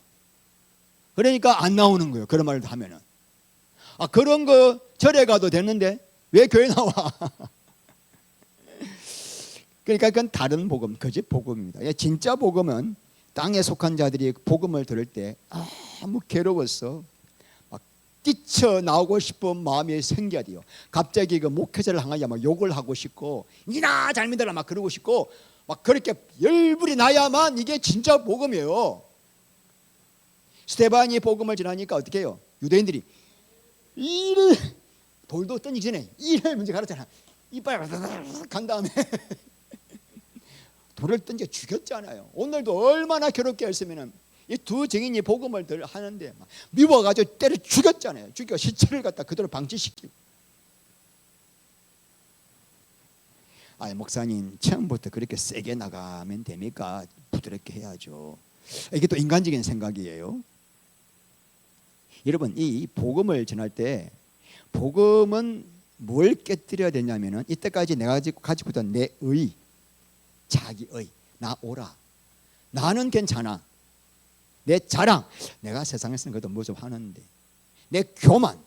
그러니까 안 나오는 거예요. 그런 말을 하면은. 그런 거 절에 가도 되는데 왜 교회 나와? 그러니까 그건 다른 복음, 거짓 복음입니다. 진짜 복음은 땅에 속한 자들이 복음을 들을 때 아무 괴로웠어. 뛰쳐나오고 싶은 마음이 생겨야 돼요. 갑자기 그 목회자를 향하여 막 욕을 하고 싶고, 니나 잘 믿어라 막 그러고 싶고, 막 그렇게 열불이 나야만 이게 진짜 복음이에요. 스데반이 복음을 전하니까 어떻게 해요? 유대인들이 이를 돌도 던지기 전에 이를 먼저 가르쳤잖아. 이빨 간 다음에 돌을 던져 죽였잖아요. 오늘도 얼마나 괴롭게 했으면은 이 두 증인이 복음을 하는데 미워가지고 때려 죽였잖아요. 죽여 시체를 갖다 그대로 방치시키고. 목사님 처음부터 그렇게 세게 나가면 됩니까? 부드럽게 해야죠. 이게 또 인간적인 생각이에요. 여러분, 이 복음을 전할 때 복음은 뭘 깨뜨려야 되냐면은 이때까지 내가 가지고 있던 내 의, 자기의, 나 오라, 나는 괜찮아, 내 자랑, 내가 세상에서는 그래도 뭐 좀 하는데, 내 교만,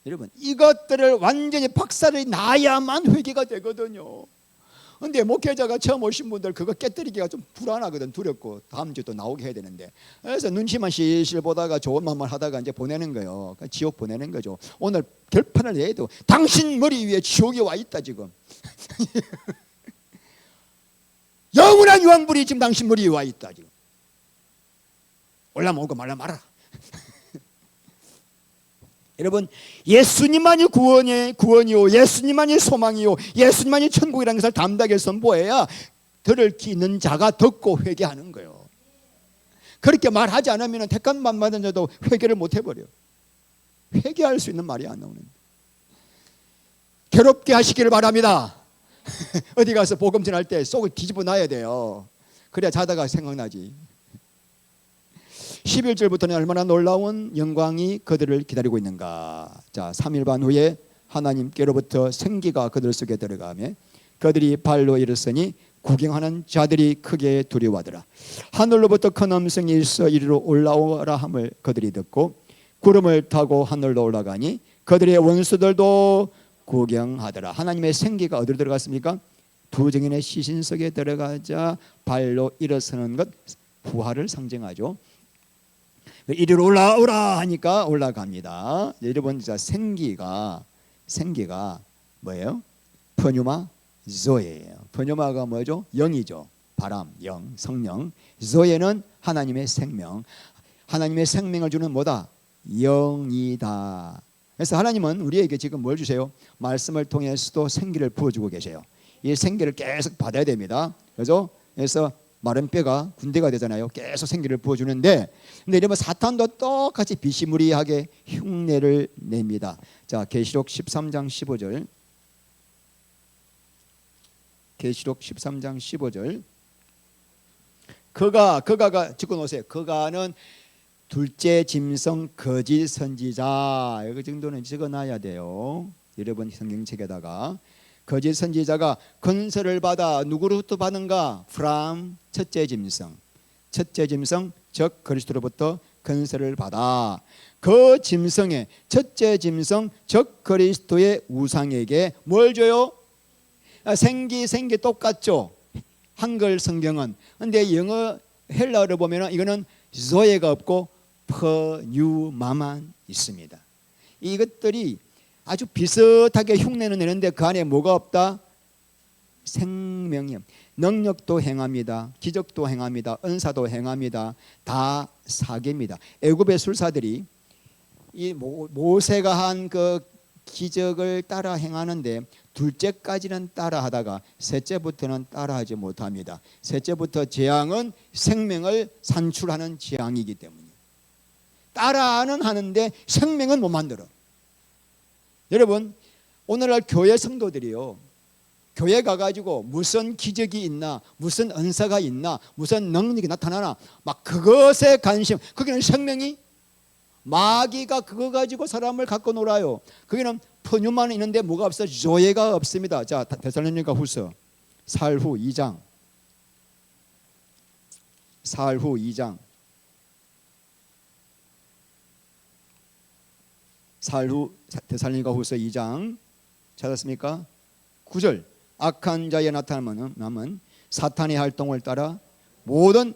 여러분 이것들을 완전히 박살이 나야만 회개가 되거든요. 근데 목회자가 처음 오신 분들 그거 깨뜨리기가 좀 불안하거든. 두렵고 다음 주 또 나오게 해야 되는데, 그래서 눈치만 실실 보다가 좋은 마음을 하다가 이제 보내는 거예요. 그러니까 지옥 보내는 거죠. 오늘 결판을 내도 당신 머리 위에 지옥이 와 있다 지금. 영원한 유황불이 지금 당신 머리 위에 와 있다 지금. 올라오고 말라 말아라. 여러분, 예수님만이 구원이요, 예수님만이 소망이요, 예수님만이 천국이라는 것을 담대하게 선포해야 들을 귀 있는 자가 듣고 회개하는 거예요. 그렇게 말하지 않으면 택감만 받은 자도 회개를 못 해버려요. 회개할 수 있는 말이 안 나오는. 괴롭게 하시기를 바랍니다. 어디 가서 복음 전할 때 속을 뒤집어 놔야 돼요. 그래야 자다가 생각나지. 11절부터는 얼마나 놀라운 영광이 그들을 기다리고 있는가. 자, 3일 반 후에 하나님께로부터 생기가 그들 속에 들어가며 그들이 발로 일었으니 구경하는 자들이 크게 두려워하더라. 하늘로부터 큰 음성이 있어 이리로 올라오라 함을 그들이 듣고 구름을 타고 하늘로 올라가니 그들의 원수들도 구경하더라. 하나님의 생기가 어디로 들어갔습니까? 두 증인의 시신 속에 들어가자 발로 일어서는 것, 부활을 상징하죠. 이리로 올라오라 하니까 올라갑니다. 여러분, 생기가 뭐예요? 푸뉴마 조예예요. 푸뉴마가 뭐죠? 영이죠. 바람, 영, 성령. 조예는 하나님의 생명. 하나님의 생명을 주는 뭐다? 영이다. 그래서 하나님은 우리에게 지금 뭘 주세요? 말씀을 통해서도 생기를 부어주고 계세요. 이 생기를 계속 받아야 됩니다. 그래서 마른 뼈가 군대가 되잖아요. 계속 생기를 부어주는데, 근데 이러면 사탄도 똑같이 비시무리하게 흉내를 냅니다. 자, 계시록 13장 15절. 계시록 13장 15절. 그가가 짚고 놓으세요. 그가는 둘째 짐승 거짓 선지자. 이 정도는 적어놔야 돼요. 여러분 성경책에다가. 거짓 선지자가 건설을 받아 누구로부터 받는가? from 첫째 짐승. 첫째 짐승 즉 그리스도로부터 건설을 받아 그 짐승의 첫째 짐승 즉 그리스도의 우상에게 뭘 줘요? 생기 똑같죠. 한글 성경은. 근데 영어 헬라어로 보면 이거는 조예가 없고 퍼뉴마만 있습니다. 이것들이 아주 비슷하게 흉내는 내는데 그 안에 뭐가 없다? 생명이. 능력도 행합니다. 기적도 행합니다. 은사도 행합니다. 다 사계입니다. 애굽의 술사들이 이 모세가 한 그 기적을 따라 행하는데 둘째까지는 따라하다가 셋째부터는 따라하지 못합니다. 셋째부터 재앙은 생명을 산출하는 재앙이기 때문이에요. 따라는 하는데 생명은 못 만들어. 여러분, 오늘날 교회 성도들이요, 교회 가가지고 무슨 기적이 있나, 무슨 은사가 있나, 무슨 능력이 나타나나 막 그것에 관심. 거기는 생명이, 마귀가 그거 가지고 사람을 갖고 놀아요. 거기는 푸뉴만 있는데 뭐가 없어? 조예가 없습니다. 자, 데살로니가 후서 사흘 후 2장. 사흘 후 2장. 사흘 후 데살로니가 후서 2장 찾았습니까? 9절. 악한 자의 나타남은 사탄의 활동을 따라 모든,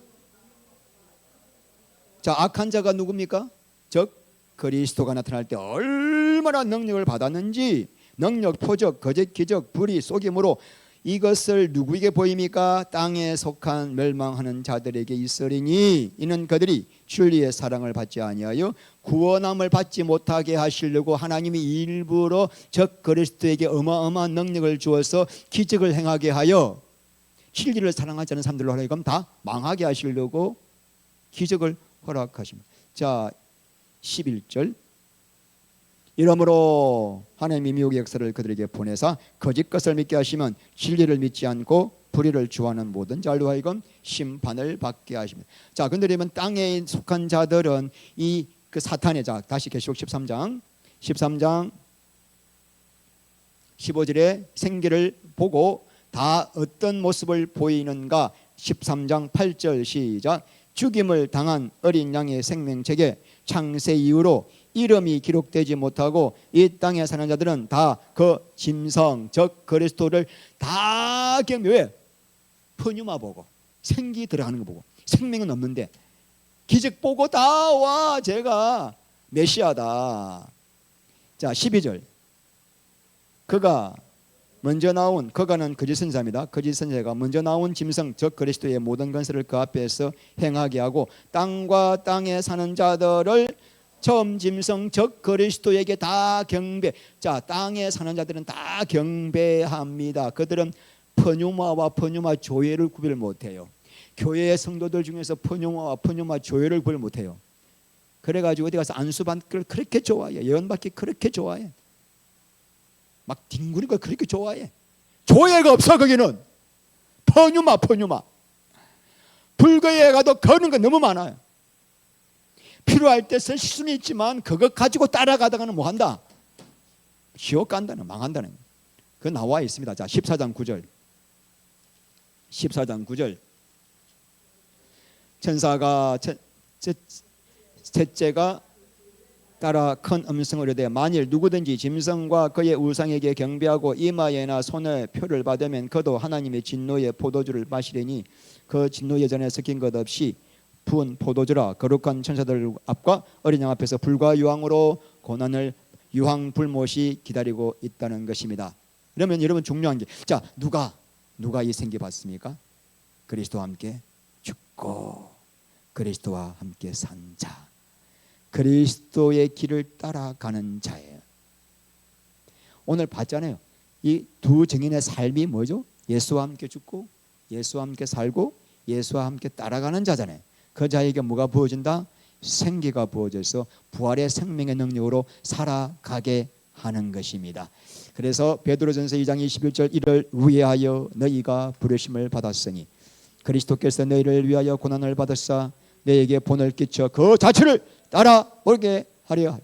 자, 악한 자가 누굽니까? 즉 그리스도가 나타날 때 얼마나 능력을 받았는지, 능력, 표적, 거짓, 기적, 불의, 속임으로 이것을 누구에게 보입니까? 땅에 속한 멸망하는 자들에게 있으리니 이는 그들이 진리의 사랑을 받지 아니하여 구원함을 받지 못하게 하시려고 하나님이 일부러 적 그리스도에게 어마어마한 능력을 주어서 기적을 행하게 하여 진리를 사랑하지 않는 사람들로 하여금 다 망하게 하시려고 기적을 허락하십니다. 자, 11절. 이러므로 하나님이 미혹의 역사를 그들에게 보내사 거짓 것을 믿게 하시면 진리를 믿지 않고 불의를 주하는 모든 자로 하여금 심판을 받게 하십니다. 자, 근데 그러면 땅에 속한 자들은 이 그 사탄의, 자, 다시 계시록 13장 15절에 생기를 보고 다 어떤 모습을 보이는가? 13장 8절 시작. 죽임을 당한 어린 양의 생명책에 창세 이후로 이름이 기록되지 못하고 이 땅에 사는 자들은 다 그 짐승 즉 그리스도를 다 경배해. 푸뉴마 보고 생기 들어가는 거 보고 생명은 없는데 기적 보고 다 와 제가 메시아다. 자, 12절. 그가 먼저 나온, 그가는 거짓 선지자입니다. 거짓 선지자가 먼저 나온 짐승 즉 그리스도의 모든 건설을 그 앞에서 행하게 하고 땅과 땅에 사는 자들을 처음 짐승 즉 그리스도에게 다 경배. 자, 땅에 사는 자들은 다 경배합니다. 그들은 푸뉴마와 푸뉴마 조예를 구별 못해요. 교회의 성도들 중에서 푸뉴마와 푸뉴마 조예를 구별 못해요. 그래가지고 어디 가서 안수받는 걸 그렇게 좋아해. 예언받기 그렇게 좋아해. 막 뒹구는 걸 그렇게 좋아해. 조회가 없어. 거기는 퍼뉴마. 불교에 가도 거는 거 너무 많아요. 필요할 때 쓸 수는 있지만 그거 가지고 따라가다가는 뭐한다? 지옥 간다는, 망한다는. 그거 나와 있습니다. 자, 14장 9절. 14장 9절. 천사가 셋째가 따라 큰 음성으로 이르되 만일 누구든지 짐승과 그의 우상에게 경배하고 이마에나 손에 표를 받으면 그도 하나님의 진노의 포도주를 마시려니 그 진노의 전에 섞인 것 없이 부은 포도주라. 거룩한 천사들 앞과 어린 양 앞에서 불과 유황으로 고난을 유황 불못이 기다리고 있다는 것입니다. 그러면 여러분 중요한 게, 자, 누가 이 생기 받습니까? 그리스도와 함께 죽고 그리스도와 함께 산 자, 그리스도의 길을 따라가는 자예요. 오늘 봤잖아요. 이 두 증인의 삶이 뭐죠? 예수와 함께 죽고 예수와 함께 살고 예수와 함께 따라가는 자잖아요. 그 자에게 뭐가 부어진다? 생기가 부어져서 부활의 생명의 능력으로 살아가게 하는 것입니다. 그래서 베드로전서 2장 21절 이를 위하여 너희가 부르심을 받았으니 그리스도께서 너희를 위하여 고난을 받으사 너희에게 본을 끼쳐 그 자체를 따라오게 하려 하여.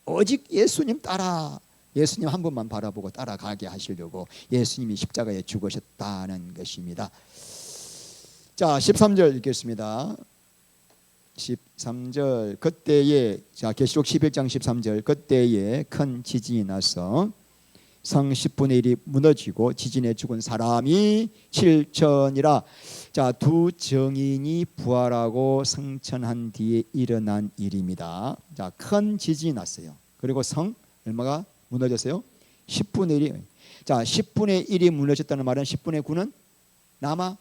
오직 예수님 따라, 예수님 한 분만 바라보고 따라가게 하시려고 예수님이 십자가에 죽으셨다는 것입니다. 자, 13절 읽겠습니다. 13절. 그때에, 자, 계시록 11장 13절. 그때에 큰 지진이 나서 성 10분의 1이 무너지고 지진에 죽은 사람이 7천이라. 자, 두 증인이 부활하고 승천한 뒤에 일어난 일입니다. 자, 큰 지진이 났어요. 그리고 성 얼마가 무너졌어요? 10분의 1이. 자, 10분의 1이 무너졌다는 말은 10분의 9는 남아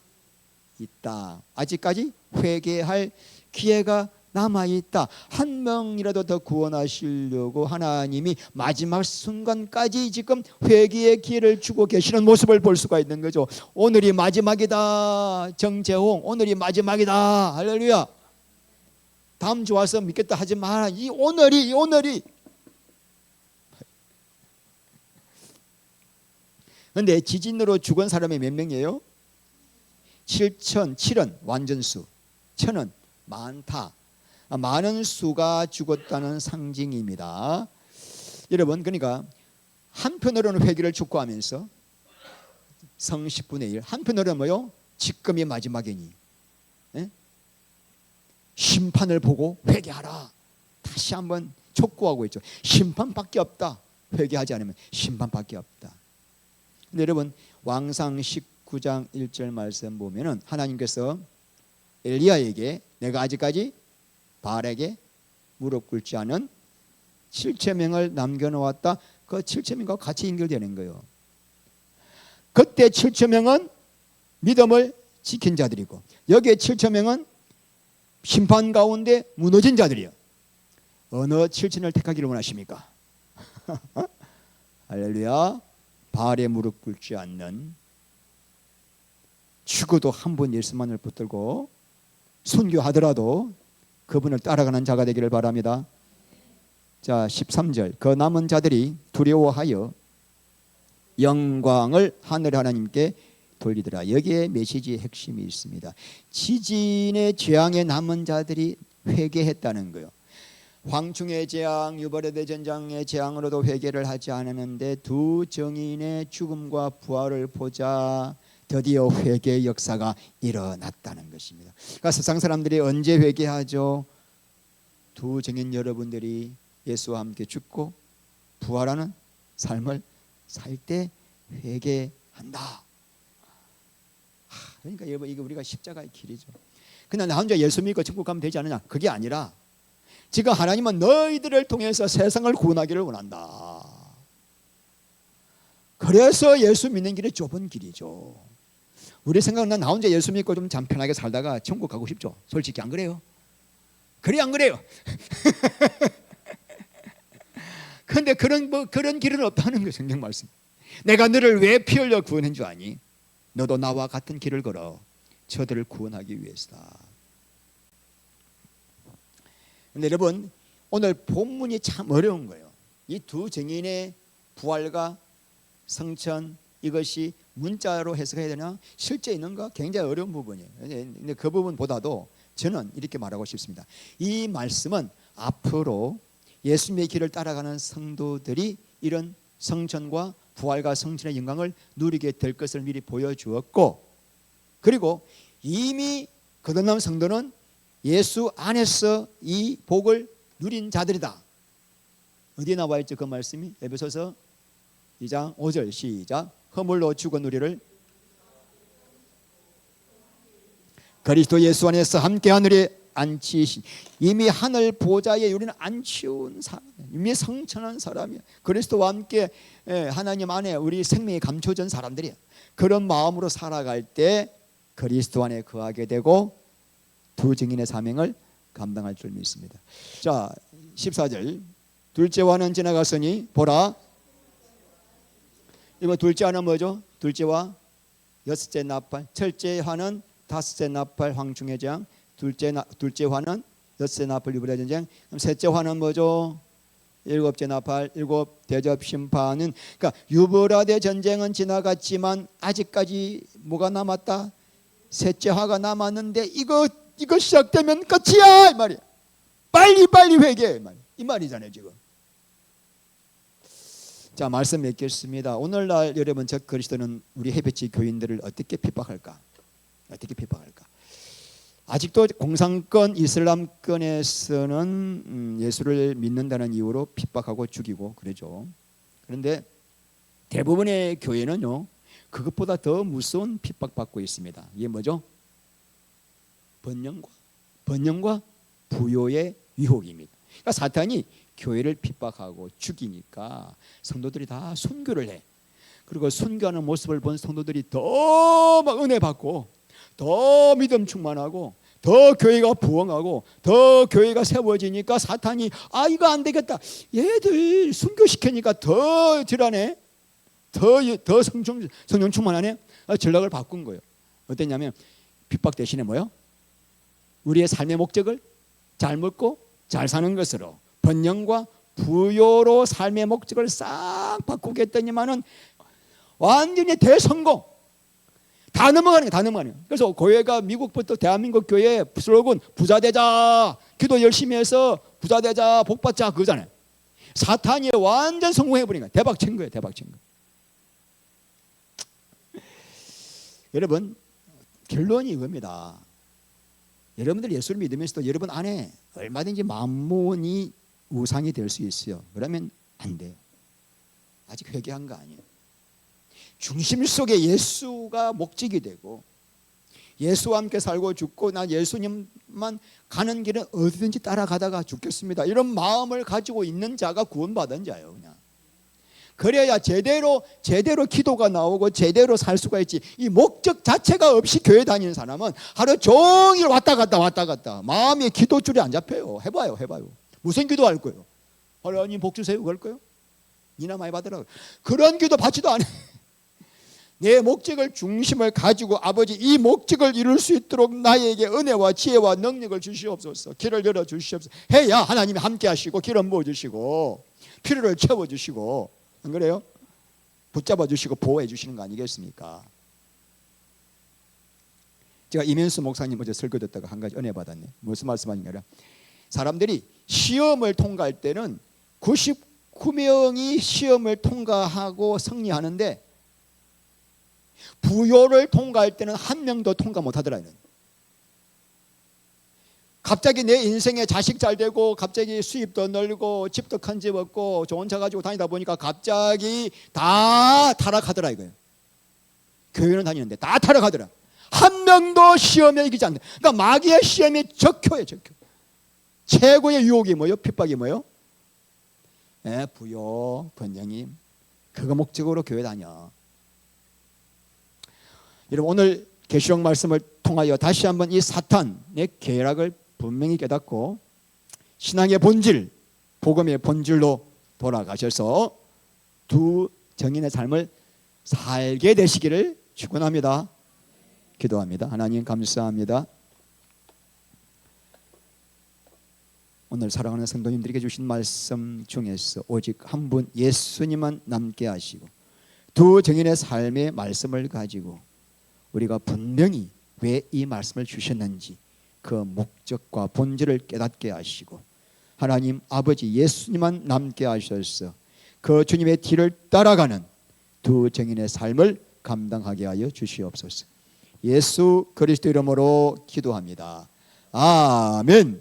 있다. 아직까지 회개할 기회가 남아있다. 한 명이라도 더 구원하시려고 하나님이 마지막 순간까지 지금 회개의 기회를 주고 계시는 모습을 볼 수가 있는 거죠. 오늘이 마지막이다. 정재홍, 오늘이 마지막이다. 할렐루야. 다음 주 와서 믿겠다 하지 마라. 이 오늘이. 그런데 지진으로 죽은 사람이 몇 명이에요? 7은 완전수, 1000은 많다. 많은 수가 죽었다는 상징입니다. 여러분, 그러니까 한편으로는 회개를 촉구하면서 성 10분의 1, 한편으로는 뭐요? 지금이 마지막이니 심판을 보고 회개하라. 다시 한번 촉구하고 있죠. 심판밖에 없다. 회개하지 않으면 심판밖에 없다. 근데 여러분, 왕상 19장 1절 말씀 보면은 하나님께서 엘리야에게 내가 아직까지 바알에게 무릎 꿇지 않은 7,000명을 남겨놓았다. 그 7,000명과 같이 연결되는 거예요. 그때 7,000명은 믿음을 지킨 자들이고 여기에 7,000명은 심판 가운데 무너진 자들이에요. 어느 7,000을 택하기를 원하십니까? 할렐루야. 바알에 무릎 꿇지 않는, 죽어도 한 번 예수만을 붙들고 순교하더라도 그분을 따라가는 자가 되기를 바랍니다. 자, 13절. 그 남은 자들이 두려워하여 영광을 하늘 하나님께 돌리더라. 여기에 메시지의 핵심이 있습니다. 지진의 재앙에 남은 자들이 회개했다는 거예요. 황충의 재앙, 유발의 전장의 재앙으로도 회개를 하지 않았는데 두 증인의 죽음과 부활을 보자 드디어 회개의 역사가 일어났다는 것입니다. 그러니까 세상 사람들이 언제 회개하죠? 두 증인 여러분들이 예수와 함께 죽고 부활하는 삶을 살 때 회개한다. 그러니까 여러분, 이거 우리가 십자가의 길이죠. 그냥 나 혼자 예수 믿고 천국 가면 되지 않느냐? 그게 아니라 지금 하나님은 너희들을 통해서 세상을 구원하기를 원한다. 그래서 예수 믿는 길이 좁은 길이죠. 우리 생각은 나 혼자 예수 믿고 좀 잠 편하게 살다가 천국 가고 싶죠. 솔직히 안 그래요? 그래 안 그래요? 그런데 그런 길은 없다는 거예요. 성경 말씀. 내가 너를 왜 피 흘려 구원한 줄 아니? 너도 나와 같은 길을 걸어 저들을 구원하기 위해서다. 근데 여러분, 오늘 본문이 참 어려운 거예요. 이 두 증인의 부활과 성천, 이것이 문자로 해석해야 되나 실제 있는가 굉장히 어려운 부분이에요. 근데 그 부분보다도 저는 이렇게 말하고 싶습니다. 이 말씀은 앞으로 예수님의 길을 따라가는 성도들이 이런 성천과 부활과 성천의 영광을 누리게 될 것을 미리 보여주었고, 그리고 이미 거듭난 성도는 예수 안에서 이 복을 누린 자들이다. 어디에 나와 있죠 그 말씀이? 에베소서 2장 5절 시작. 허물로 죽은 우리를 그리스도 예수 안에서 함께 하늘에 앉히신, 이미 하늘 보좌에 우리는 앉히운 사람, 이미 성천한 사람이야. 그리스도와 함께 하나님 안에 우리 생명이 감춰진 사람들이야. 그런 마음으로 살아갈 때 그리스도 안에 거하게 되고 두 증인의 사명을 감당할 줄 믿습니다. 자 14절, 둘째 화는 지나갔으니 보라. 이거 둘째 화는 뭐죠? 둘째와 여섯째 나팔. 첫째 화는 다섯째 나팔 황충의 장. 둘째 화는 여섯째 나팔 유브라 전쟁. 그럼 셋째 화는 뭐죠? 일곱째 나팔, 일곱 대접 심판은. 그러니까 유브라데 전쟁은 지나갔지만 아직까지 뭐가 남았다? 셋째 화가 남았는데 이거 시작되면 끝이야 이 말이야. 빨리 회개해 이 말이잖아요 지금. 자 말씀 맺겠습니다. 오늘날 여러분 저 그리스도는 우리 해배치 교인들을 어떻게 핍박할까? 어떻게 핍박할까? 아직도 공산권 이슬람권에서는 예수를 믿는다는 이유로 핍박하고 죽이고 그러죠. 그런데 대부분의 교회는요 그것보다 더 무서운 핍박받고 있습니다. 이게 뭐죠? 번영과 부요의 유혹입니다. 그러니까 사탄이 교회를 핍박하고 죽이니까 성도들이 다 순교를 해. 그리고 순교하는 모습을 본 성도들이 더 막 은혜 받고 더 믿음 충만하고 더 교회가 부흥하고 더 교회가 세워지니까 사탄이 이거 안 되겠다. 얘들 순교시키니까 더 질하네. 더 성령 충만하네. 전략을 바꾼 거예요. 어땠냐면 핍박 대신에 뭐요? 우리의 삶의 목적을 잘 먹고 잘 사는 것으로 번영과 부요로 삶의 목적을 싹 바꾸겠더니만은 완전히 대성공. 다 넘어가는 거예요. 그래서 교회가 미국부터 대한민국 교회 슬로건 부자 되자, 기도 열심히 해서 부자 되자, 복 받자 그거잖아요. 사탄이 완전 성공해 버린 거예요. 대박 친 거예요. 여러분 결론이 이겁니다. 여러분들 예수를 믿으면서도 여러분 안에 얼마든지 만몬이 우상이 될 수 있어요. 그러면 안 돼요. 아직 회개한 거 아니에요. 중심 속에 예수가 목적이 되고 예수와 함께 살고 죽고 나 예수님만 가는 길은 어디든지 따라가다가 죽겠습니다. 이런 마음을 가지고 있는 자가 구원받은 자예요. 그냥. 그래야 제대로 기도가 나오고 제대로 살 수가 있지. 이 목적 자체가 없이 교회 다니는 사람은 하루 종일 왔다 갔다 마음이 기도줄이 안 잡혀요. 해봐요. 무슨 기도할 거예요? 하나님 복 주세요 그럴 거예요? 이나 많이 받으라고. 그런 기도 받지도 않아요. 내 목적을 중심을 가지고 아버지 이 목적을 이룰 수 있도록 나에게 은혜와 지혜와 능력을 주시옵소서. 길을 열어 주시옵소서. 해야 하나님이 함께 하시고 기름 부어 주시고 필요를 채워 주시고 안 그래요? 붙잡아 주시고 보호해 주시는 거 아니겠습니까? 제가 이면수 목사님 어제 설교 듣다가 한 가지 은혜 받았네. 무슨 말씀하시냐면 사람들이 시험을 통과할 때는 99명이 시험을 통과하고 승리하는데 부요를 통과할 때는 한 명도 통과 못하더라고요. 갑자기 내 인생에 자식 잘 되고 갑자기 수입도 늘고 집도 큰 집 얻고 좋은 차 가지고 다니다 보니까 갑자기 다 타락하더라 이거예요. 교회는 다니는데 다 타락하더라. 한 명도 시험에 이기지 않는다. 그러니까 마귀의 시험이 적효예요. 최고의 유혹이 뭐예요? 핍박이 뭐예요? 부요, 번영이. 그거 목적으로 교회 다녀. 여러분 오늘 계시록 말씀을 통하여 다시 한번 이 사탄의 계략을 분명히 깨닫고 신앙의 본질, 복음의 본질로 돌아가셔서 두 정인의 삶을 살게 되시기를 축원합니다. 기도합니다. 하나님 감사합니다. 오늘 사랑하는 성도님들에게 주신 말씀 중에서 오직 한 분 예수님만 남게 하시고 두 증인의 삶의 말씀을 가지고 우리가 분명히 왜 이 말씀을 주셨는지 그 목적과 본질을 깨닫게 하시고 하나님 아버지 예수님만 남게 하셔서 그 주님의 뒤를 따라가는 두 증인의 삶을 감당하게 하여 주시옵소서. 예수 그리스도 이름으로 기도합니다. 아멘.